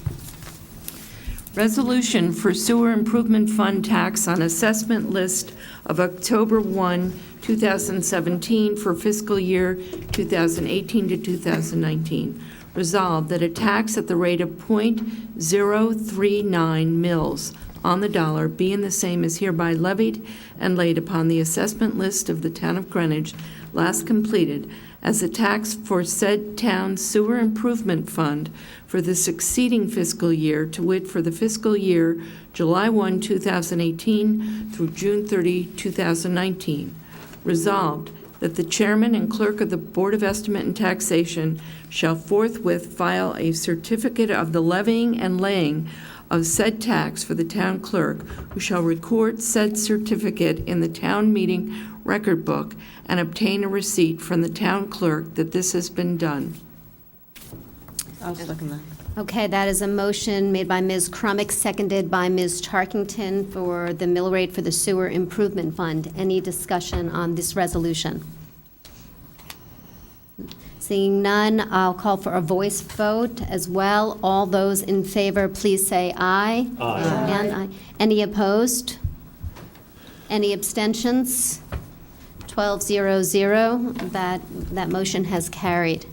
Resolution for sewer improvement fund tax on assessment list of October 1, 2017 for fiscal year 2018 to 2019. Resolved that a tax at the rate of .039 mils on the dollar being the same is hereby levied and laid upon the assessment list of the town of Greenwich last completed as a tax for said town sewer improvement fund for the succeeding fiscal year, to wit, for the fiscal year July 1, 2018 through June 30, 2019. Resolved that the chairman and clerk of the Board of Estimate and Taxation shall forthwith file a certificate of the levying and laying of said tax for the town clerk, who shall record said certificate in the town meeting record book and obtain a receipt from the town clerk that this has been done. I'll second that. Okay, that is a motion made by Ms. Crumick, seconded by Ms. Tarkington for the mill rate for the sewer improvement fund. Any discussion on this resolution? Seeing none, I'll call for a voice vote as well. All those in favor, please say aye. Aye. And aye. Any opposed? Any abstentions? 12-0-0. That motion has carried.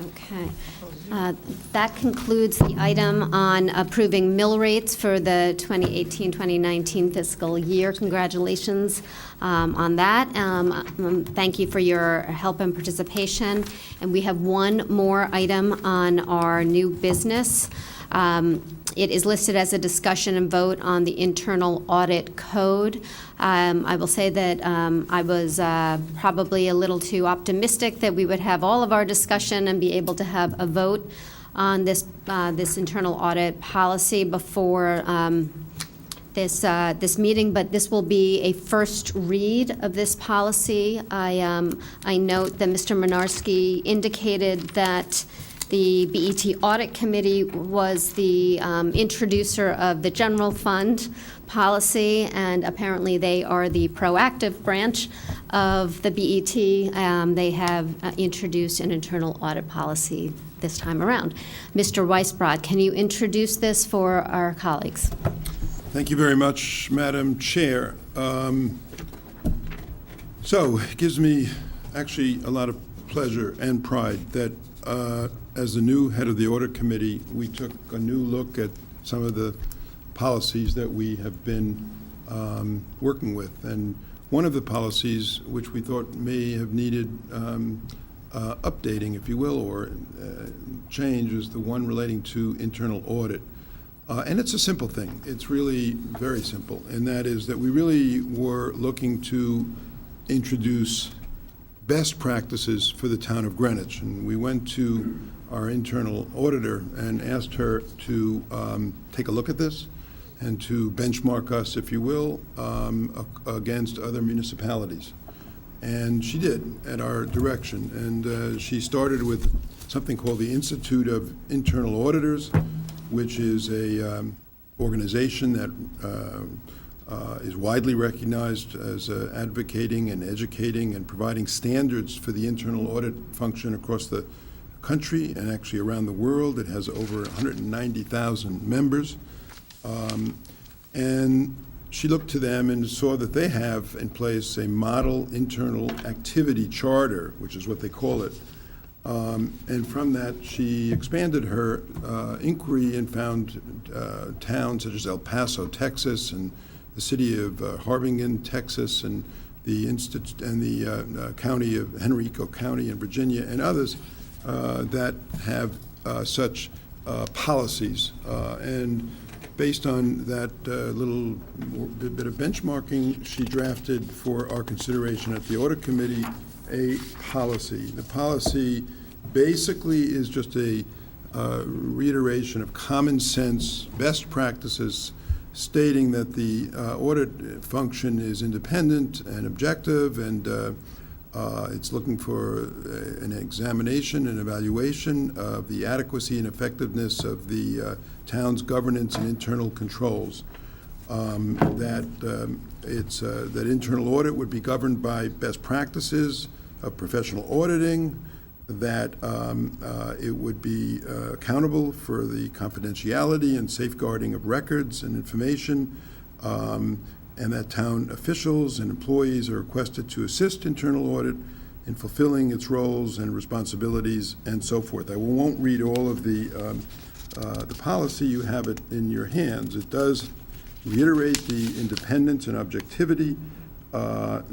Okay. That concludes the item on approving mill rates for the 2018-2019 fiscal year. Congratulations on that. Thank you for your help and participation. And we have one more item on our new business. It is listed as a discussion and vote on the internal audit code. I will say that I was probably a little too optimistic that we would have all of our discussion and be able to have a vote on this internal audit policy before this meeting, but this will be a first read of this policy. I note that Mr. Mynarski indicated that the BET Audit Committee was the introducer of the general fund policy, and apparently they are the proactive branch of the BET. They have introduced an internal audit policy this time around. Mr. Weisbrot, can you introduce this for our colleagues? Thank you very much, Madam Chair. So it gives me actually a lot of pleasure and pride that as the new head of the Audit Committee, we took a new look at some of the policies that we have been working with. And one of the policies which we thought may have needed updating, if you will, or change is the one relating to internal audit. And it's a simple thing. It's really very simple, and that is that we really were looking to introduce best practices for the town of Greenwich. And we went to our internal auditor and asked her to take a look at this and to benchmark us, if you will, against other municipalities. And she did, at our direction. And she started with something called the Institute of Internal Auditors, which is a organization that is widely recognized as advocating and educating and providing standards for the internal audit function across the country and actually around the world. It has over 190,000 members. And she looked to them and saw that they have in place a model internal activity charter, which is what they call it. And from that, she expanded her inquiry and found towns such as El Paso, Texas, and the city of Harbingen, Texas, and the county of Henrico County in Virginia, and others that have such policies. And based on that little bit of benchmarking, she drafted for our consideration at the Audit Committee a policy. The policy basically is just a reiteration of common sense, best practices, stating that the audit function is independent and objective, and it's looking for an examination and evaluation of the adequacy and effectiveness of the town's governance and internal controls. That internal audit would be governed by best practices of professional auditing, that it would be accountable for the confidentiality and safeguarding of records and information, and that town officials and employees are requested to assist internal audit in fulfilling its roles and responsibilities and so forth. I won't read all of the policy. You have it in your hands. It does reiterate the independence and objectivity,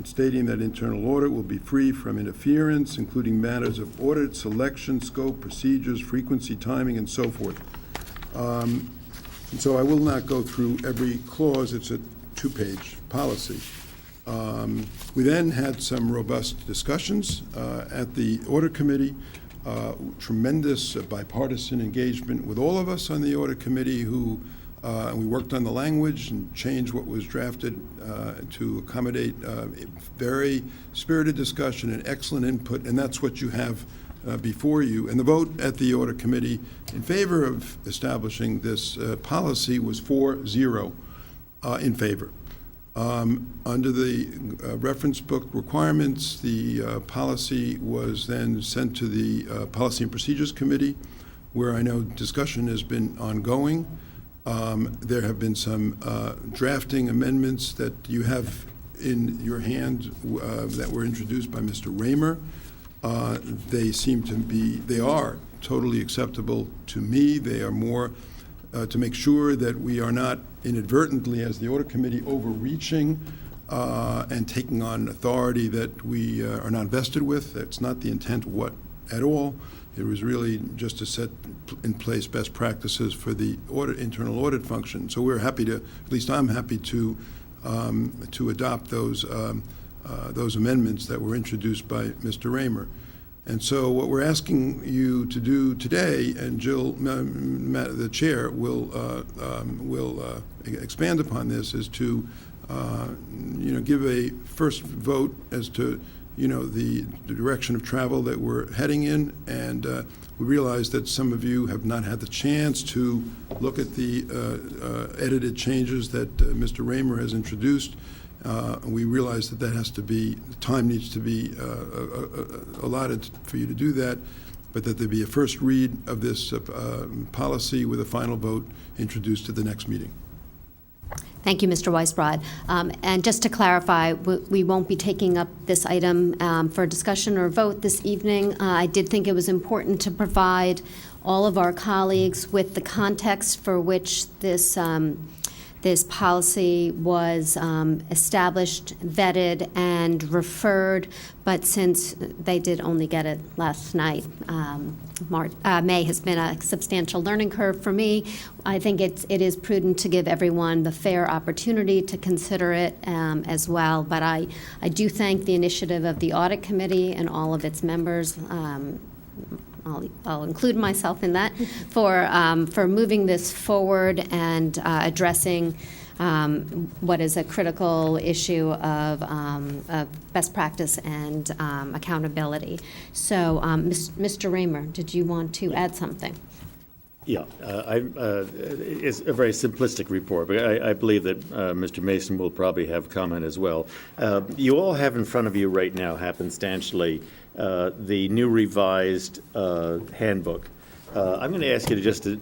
stating that internal audit will be free from interference, including matters of audit, selection, scope, procedures, frequency, timing, and so forth. And so I will not go through every clause. It's a two-page policy. We then had some robust discussions at the Audit Committee, tremendous bipartisan engagement with all of us on the Audit Committee who we worked on the language and changed what was drafted to accommodate very spirited discussion and excellent input, and that's what you have before you. And the vote at the Audit Committee in favor of establishing this policy was 4-0 in favor. Under the reference book requirements, the policy was then sent to the Policy and Procedures Committee, where I know discussion has been ongoing. There have been some drafting amendments that you have in your hand that were introduced by Mr. Raymer. They are totally acceptable to me. They are more to make sure that we are not inadvertently, as the Audit Committee, overreaching and taking on authority that we are not vested with. That's not the intent at all. It was really just to set in place best practices for the internal audit function. So we're happy to, at least I'm happy to adopt those amendments that were introduced by Mr. Raymer. And so what we're asking you to do today, and Jill, the chair, will expand upon this, is to give a first vote as to the direction of travel that we're heading in. And we realize that some of you have not had the chance to look at the edited changes that Mr. Raymer has introduced. We realize that has to be, time needs to be allotted for you to do that, but that there be a first read of this policy with a final vote introduced to the next meeting. Thank you, Mr. Weisbrod. And just to clarify, we won't be taking up this item for discussion or vote this evening. I did think it was important to provide all of our colleagues with the context for which this policy was established, vetted, and referred, but since they did only get it last night, May has been a substantial learning curve for me. I think it is prudent to give everyone the fair opportunity to consider it as well, but I do thank the initiative of the Audit Committee and all of its members. I'll include myself in that, for moving this forward and addressing what is a critical issue of best practice and accountability. So, Mr. Raymer, did you want to add something? Yeah, it's a very simplistic report, but I believe that Mr. Mason will probably have comment as well. You all have in front of you right now, happenstantially, the new revised handbook. I'm going to ask you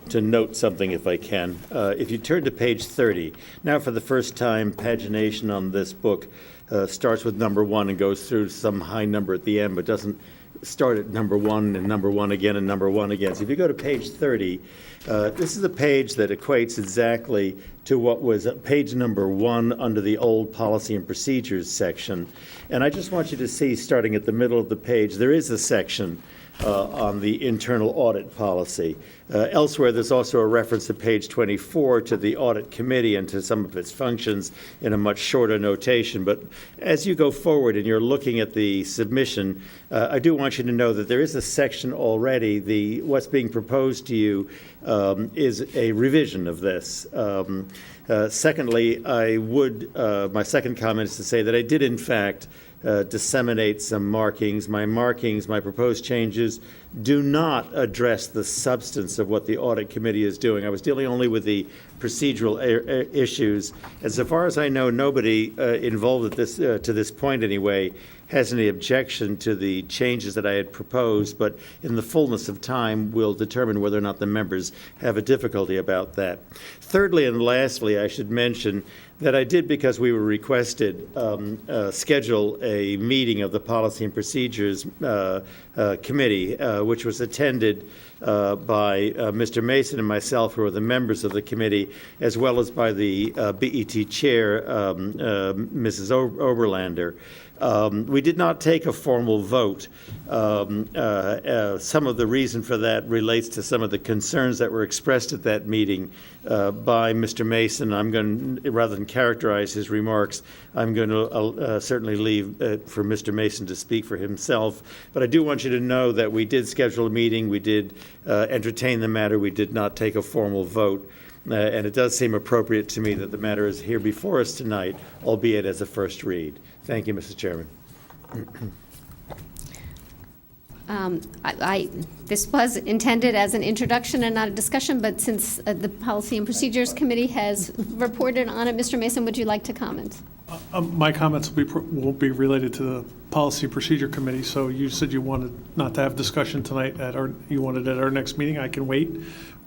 to note something if I can. If you turn to page 30, now for the first time, pagination on this book starts with number 1 and goes through some high number at the end, but doesn't start at number 1 and number 1 again and number 1 again. So if you go to page 30, this is a page that equates exactly to what was page number 1 under the old policy and procedures section. And I just want you to see, starting at the middle of the page, there is a section on the internal audit policy. Elsewhere, there's also a reference to page 24 to the audit committee and to some of its functions in a much shorter notation. But as you go forward and you're looking at the submission, I do want you to know that there is a section already. What's being proposed to you is a revision of this. Secondly, my second comment is to say that I did, in fact, disseminate some markings. My proposed changes do not address the substance of what the audit committee is doing. I was dealing only with the procedural issues. And so far as I know, nobody involved at this, to this point anyway, has any objection to the changes that I had proposed, but in the fullness of time, we'll determine whether or not the members have a difficulty about that. Thirdly and lastly, I should mention that I did, because we were requested, schedule a meeting of the Policy and Procedures Committee, which was attended by Mr. Mason and myself, who are the members of the committee, as well as by the BET chair, Mrs. Oberlander. We did not take a formal vote. Some of the reason for that relates to some of the concerns that were expressed at that meeting by Mr. Mason. I'm going to, rather than characterize his remarks, I'm going to certainly leave for Mr. Mason to speak for himself. But I do want you to know that we did schedule a meeting. We did entertain the matter. We did not take a formal vote. And it does seem appropriate to me that the matter is here before us tonight, albeit as a first read. Thank you, Mr. Chairman. This was intended as an introduction and not a discussion, but since the Policy and Procedures Committee has reported on it, Mr. Mason, would you like to comment? My comments will be related to the Policy and Procedure Committee. So you said you wanted not to have discussion tonight you wanted at our next meeting. I can wait,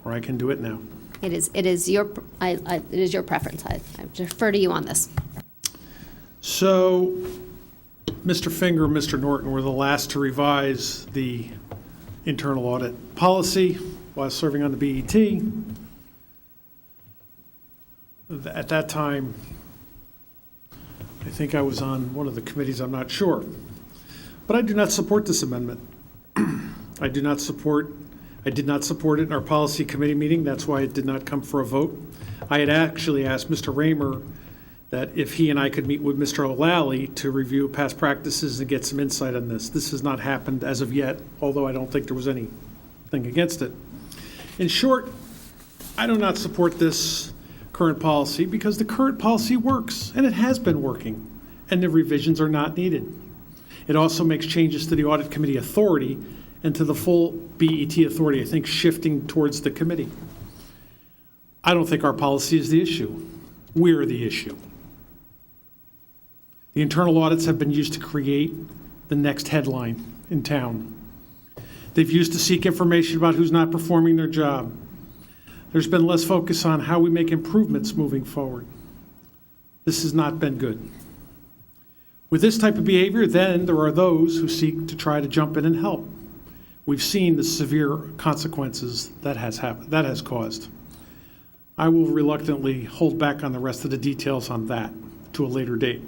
or I can do it now. It is your preference. I defer to you on this. So, Mr. Finger and Mr. Norton were the last to revise the internal audit policy while serving on the BET. At that time, I think I was on one of the committees, I'm not sure. But I do not support this amendment. I did not support it in our policy committee meeting. That's why it did not come for a vote. I had actually asked Mr. Raymer that if he and I could meet with Mr. O'Lally to review past practices and get some insight on this. This has not happened as of yet, although I don't think there was anything against it. In short, I do not support this current policy because the current policy works, and it has been working, and the revisions are not needed. It also makes changes to the audit committee authority and to the full BET authority, I think, shifting towards the committee. I don't think our policy is the issue. We're the issue. The internal audits have been used to create the next headline in town. They've used to seek information about who's not performing their job. There's been less focus on how we make improvements moving forward. This has not been good. With this type of behavior, then there are those who seek to try to jump in and help. We've seen the severe consequences that has caused. I will reluctantly hold back on the rest of the details on that to a later date.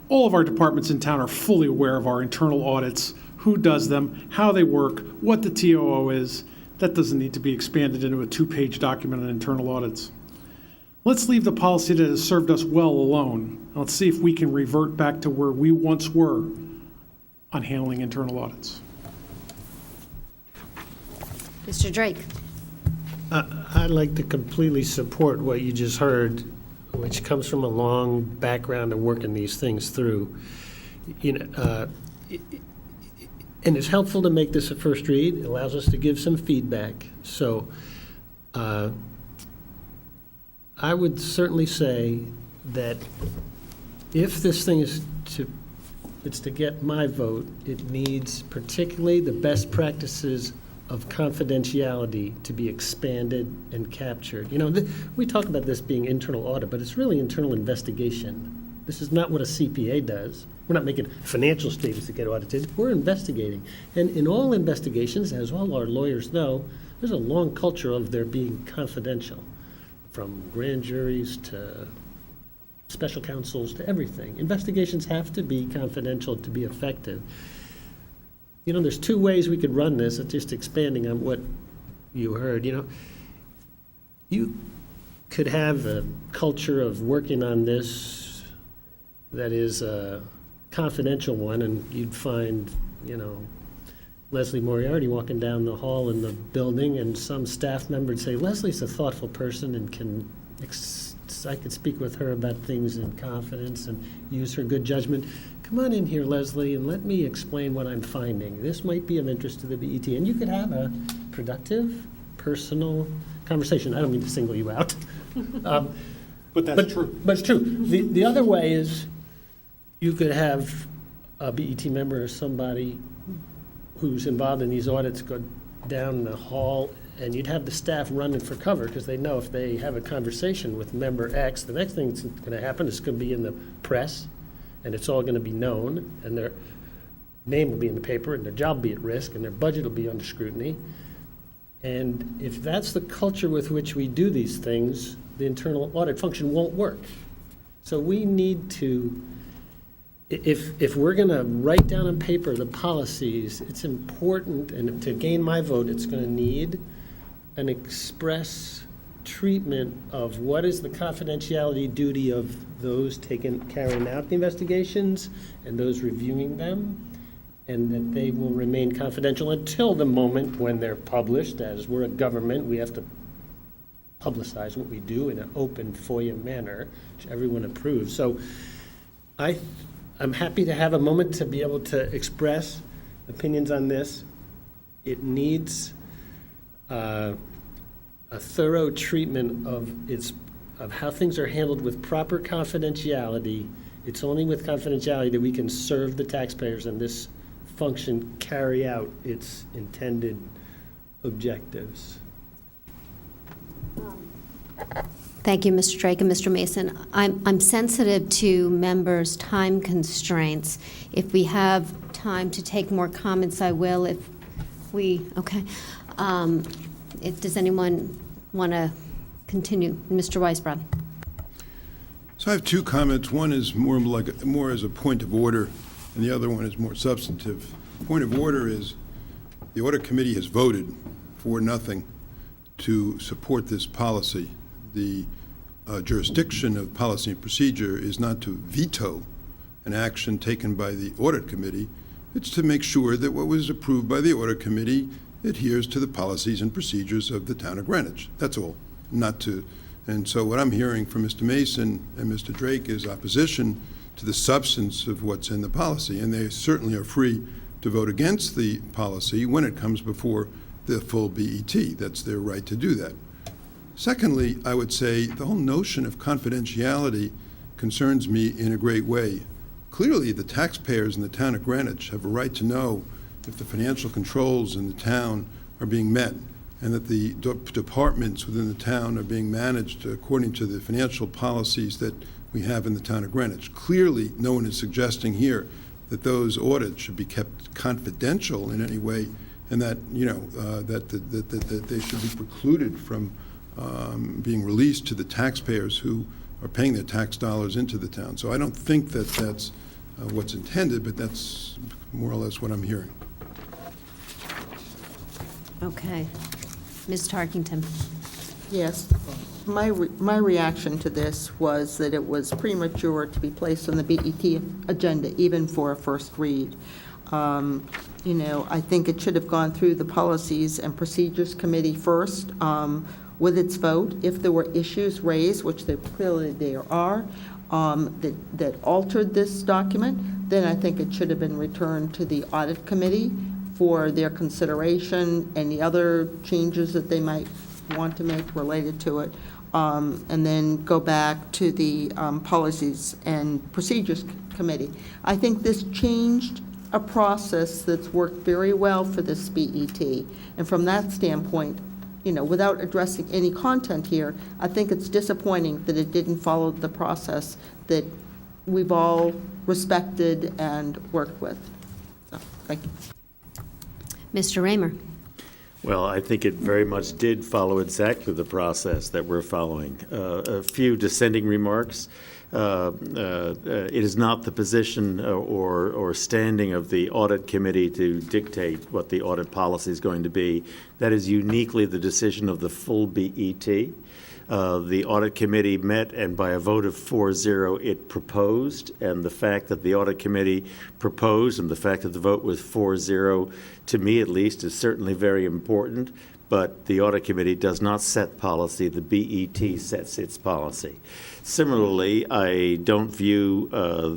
All of our departments in town are fully aware of our internal audits, who does them, how they work, what the TOO is. That doesn't need to be expanded into a 2-page document on internal audits. Let's leave the policy that has served us well alone. Let's see if we can revert back to where we once were on handling internal audits. Mr. Drake. I'd like to completely support what you just heard, which comes from a long background of working these things through. And it's helpful to make this a first read. It allows us to give some feedback. So I would certainly say that if this thing is to get my vote, it needs particularly the best practices of confidentiality to be expanded and captured. We talk about this being internal audit, but it's really internal investigation. This is not what a CPA does. We're not making financial statements that get audited. We're investigating. And in all investigations, as all our lawyers know, there's a long culture of their being confidential, from grand juries to special counsels to everything. Investigations have to be confidential to be effective. There's 2 ways we could run this, just expanding on what you heard. You could have a culture of working on this that is a confidential one, and you'd find, Leslie Moriarty walking down the hall in the building, and some staff member would say, Leslie's a thoughtful person and I could speak with her about things in confidence and use her good judgment. Come on in here, Leslie, and let me explain what I'm finding. This might be of interest to the BET. And you could have a productive, personal conversation. I don't mean to single you out. But that's true. But it's true. The other way is you could have a BET member or somebody who's involved in these audits go down the hall, and you'd have the staff running for cover because they know if they have a conversation with member X, the next thing that's going to happen is going to be in the press, and it's all going to be known, and their name will be in the paper, and their job will be at risk, and their budget will be under scrutiny. And if that's the culture with which we do these things, the internal audit function won't work. So we need to, if we're going to write down on paper the policies, it's important, and to gain my vote, it's going to need an express treatment of what is the confidentiality duty of those carrying out the investigations and those reviewing them, and that they will remain confidential until the moment when they're published. As we're a government, we have to publicize what we do in an open FOIA manner, which everyone approves. So I'm happy to have a moment to be able to express opinions on this. It needs a thorough treatment of how things are handled with proper confidentiality. It's only with confidentiality that we can serve the taxpayers and this function carry out its intended objectives. Thank you, Mr. Drake and Mr. Mason. I'm sensitive to members' time constraints. If we have time to take more comments, I will. If Okay. Does anyone want to continue? Mr. Weisbrod? So I have two comments. One is more as a point of order, and the other one is more substantive. Point of order is the Audit Committee has voted 4-0 to support this policy. The jurisdiction of policy and procedure is not to veto an action taken by the Audit Committee. It's to make sure that what was approved by the Audit Committee adheres to the policies and procedures of the town of Greenwich. That's all. And so what I'm hearing from Mr. Mason and Mr. Drake is opposition to the substance of what's in the policy, and they certainly are free to vote against the policy when it comes before the full BET. That's their right to do that. Secondly, I would say the whole notion of confidentiality concerns me in a great way. Clearly, the taxpayers in the town of Greenwich have a right to know if the financial controls in the town are being met and that the departments within the town are being managed according to the financial policies that we have in the town of Greenwich. Clearly, no one is suggesting here that those audits should be kept confidential in any way, and that that they should be precluded from being released to the taxpayers who are paying their tax dollars into the town. So I don't think that that's what's intended, but that's more or less what I'm hearing. Okay. Ms. Tarkington? Yes. My reaction to this was that it was premature to be placed on the BET agenda, even for a first read. I think it should have gone through the Policies and Procedures Committee first with its vote. If there were issues raised, which clearly there are, that altered this document, then I think it should have been returned to the Audit Committee for their consideration, any other changes that they might want to make related to it, and then go back to the Policies and Procedures Committee. I think this changed a process that's worked very well for this BET, and from that standpoint, without addressing any content here, I think it's disappointing that it didn't follow the process that we've all respected and worked with. So, thank you. Mr. Raymer? Well, I think it very much did follow exactly the process that we're following. A few dissenting remarks. It is not the position or standing of the Audit Committee to dictate what the audit policy is going to be. That is uniquely the decision of the full BET. The Audit Committee met, and by a vote of 4-0, it proposed. And the fact that the Audit Committee proposed and the fact that the vote was 4-0, to me at least, is certainly very important. But the Audit Committee does not set policy. The BET sets its policy. Similarly, I don't view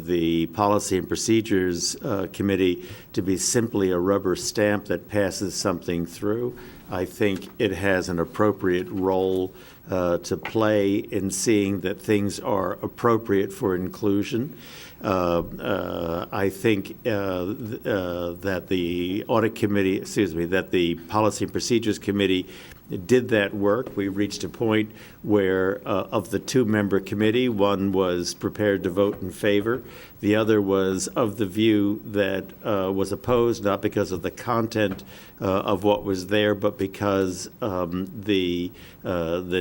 the Policy and Procedures Committee to be simply a rubber stamp that passes something through. I think it has an appropriate role to play in seeing that things are appropriate for inclusion. I think that the Audit Committee, that the Policy and Procedures Committee did that work. We reached a point where of the two-member committee, one was prepared to vote in favor. The other was of the view that was opposed, not because of the content of what was there, but because the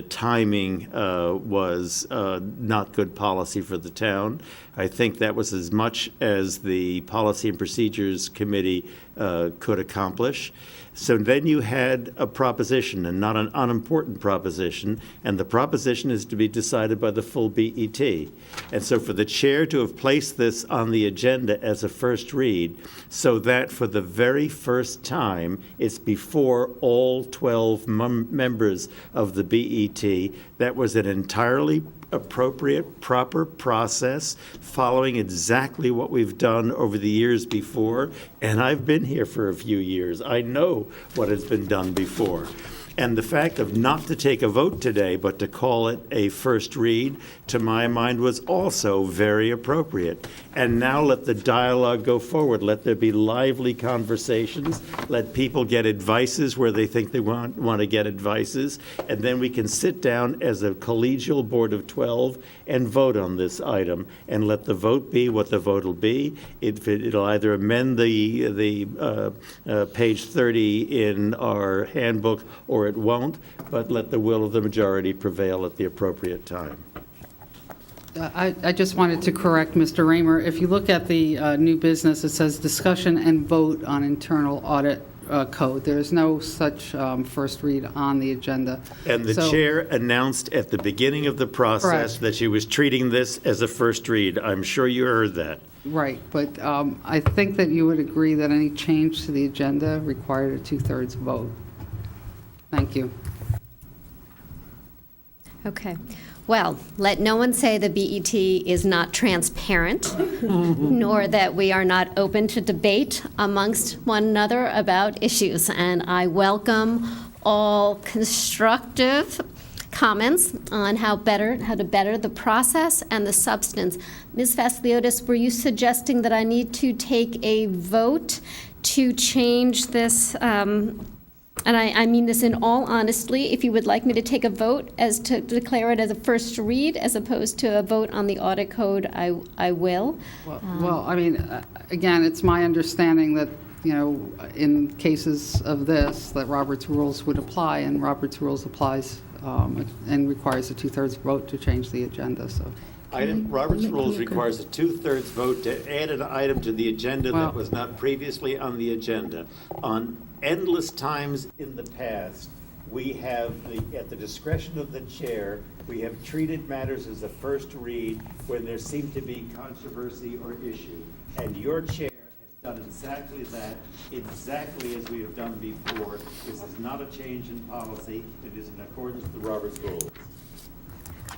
timing was not good policy for the town. I think that was as much as the Policy and Procedures Committee could accomplish. So then you had a proposition, and not an unimportant proposition, and the proposition is to be decided by the full BET. And so for the chair to have placed this on the agenda as a first read, so that for the very first time, it's before all 12 members of the BET, that was an entirely appropriate, proper process, following exactly what we've done over the years before. And I've been here for a few years. I know what has been done before. And the fact of not to take a vote today, but to call it a first read, to my mind, was also very appropriate. And now let the dialogue go forward. Let there be lively conversations. Let people get advices where they think they want to get advices. And then we can sit down as a collegial board of 12 and vote on this item. And let the vote be what the vote will be. It'll either amend the page 30 in our handbook or it won't, but let the will of the majority prevail at the appropriate time. I just wanted to correct Mr. Raymer. If you look at the new business, it says discussion and vote on internal audit code. There is no such first read on the agenda. And the So- chair announced at the beginning of the process Correct. that she was treating this as a first read. I'm sure you heard that. Right, but I think that you would agree that any change to the agenda required a two-thirds vote. Thank you. Okay. Well, let no one say the BET is not transparent, nor that we are not open to debate amongst one another about issues. And I welcome all constructive comments on how to better the process and the substance. Ms. Vasiliotis, were you suggesting that I need to take a vote to change this? And I mean this in all honesty, if you would like me to take a vote as to declare it as a first read as opposed to a vote on the audit code, I will. Well, I mean, again, it's my understanding that, you know, in cases of this, that Robert's rules would apply, and Robert's rules applies and requires a two-thirds vote to change the agenda, so. Robert's Rules requires a two-thirds vote to add an item to the agenda that was not previously on the agenda. On endless times in the past, we have, at the discretion of the chair, we have treated matters as a first read when there seemed to be controversy or issue. And your chair has done exactly that, exactly as we have done before. This is not a change in policy. It is in accordance with the Robert's Rules.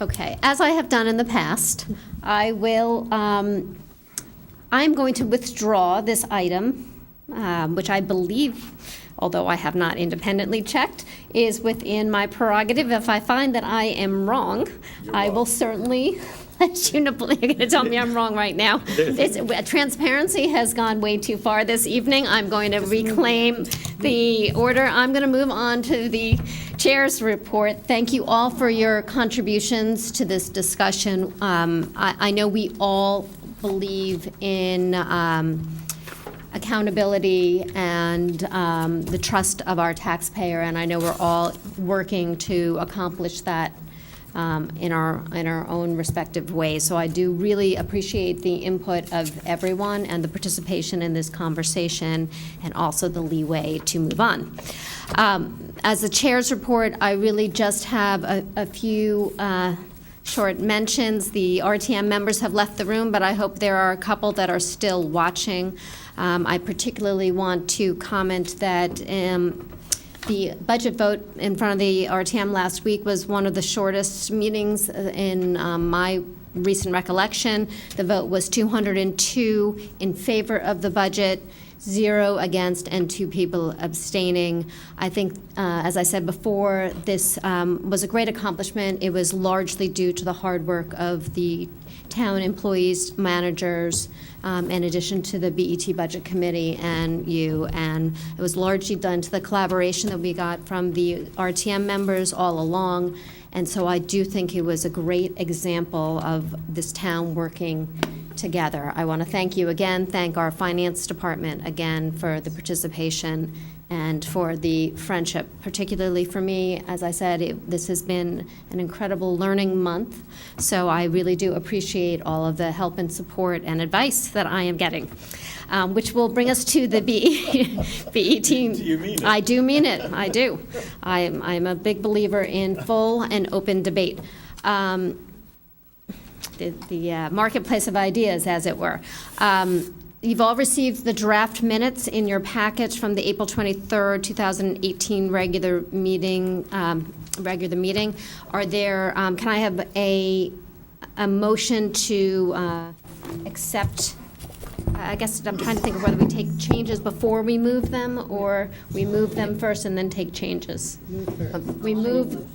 Okay, as I have done in the past, I will, I'm going to withdraw this item, which I believe, although I have not independently checked, is within my prerogative. If I find that I am wrong, I will certainly let you know. You're going to tell me I'm wrong right now. Transparency has gone way too far this evening. I'm going to reclaim the order. I'm going to move on to the chair's report. Thank you all for your contributions to this discussion. I know we all believe in accountability and the trust of our taxpayer, and I know we're all working to accomplish that in our own respective ways. So I do really appreciate the input of everyone and the participation in this conversation, and also the leeway to move on. As the chair's report, I really just have a few short mentions. The RTM members have left the room, but I hope there are a couple that are still watching. I particularly want to comment that the budget vote in front of the RTM last week was one of the shortest meetings in my recent recollection. The vote was 202 in favor of the budget, 0 against, and 2 people abstaining. I think, as I said before, this was a great accomplishment. It was largely due to the hard work of the town employees, managers, in addition to the BET Budget Committee and you. And it was largely done to the collaboration that we got from the RTM members all along. And so I do think it was a great example of this town working together. I want to thank you again, thank our finance department again for the participation and for the friendship, particularly for me. As I said, this has been an incredible learning month, so I really do appreciate all of the help and support and advice that I am getting, which will bring us to the BET. Do you mean it? I do mean it, I do. I'm a big believer in full and open debate. The marketplace of ideas, as it were. You've all received the draft minutes in your package from the April 23rd, 2018 regular meeting. Are there? Can I have a motion to accept I guess I'm trying to think of whether we take changes before we move them, or we move them first and then take changes. We move.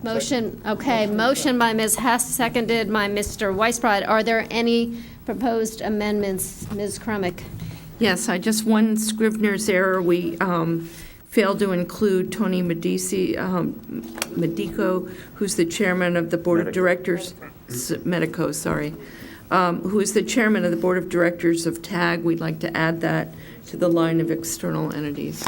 Motion, okay, motion by Ms. Hess, seconded by Mr. Weisbrod. Are there any proposed amendments? Ms. Crumick? Yes, one Scrivener's error. We failed to include Tony Medico, who's the chairman of the Board of Directors, Medico, sorry, who is the chairman of the Board of Directors of TAG. We'd like to add that to the line of external entities.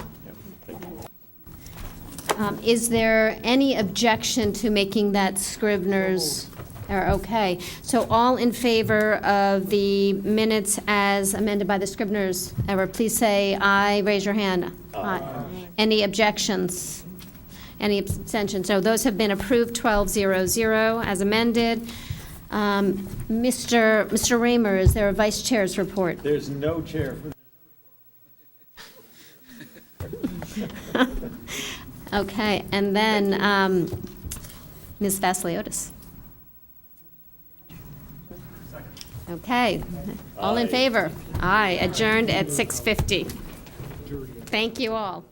Is there any objection to making that Scrivener's error? Okay, so all in favor of the minutes as amended by the Scrivener's error, please say aye, raise your hand. Aye. Any objections? Any abstentions? So those have been approved, 12-0-0 as amended. Mr. Raymer, is there a vice chair's report? There's no chair for Okay, and then Ms. Vasiliotis. Okay, all in favor? Aye, adjourned at 6:50. Thank you all.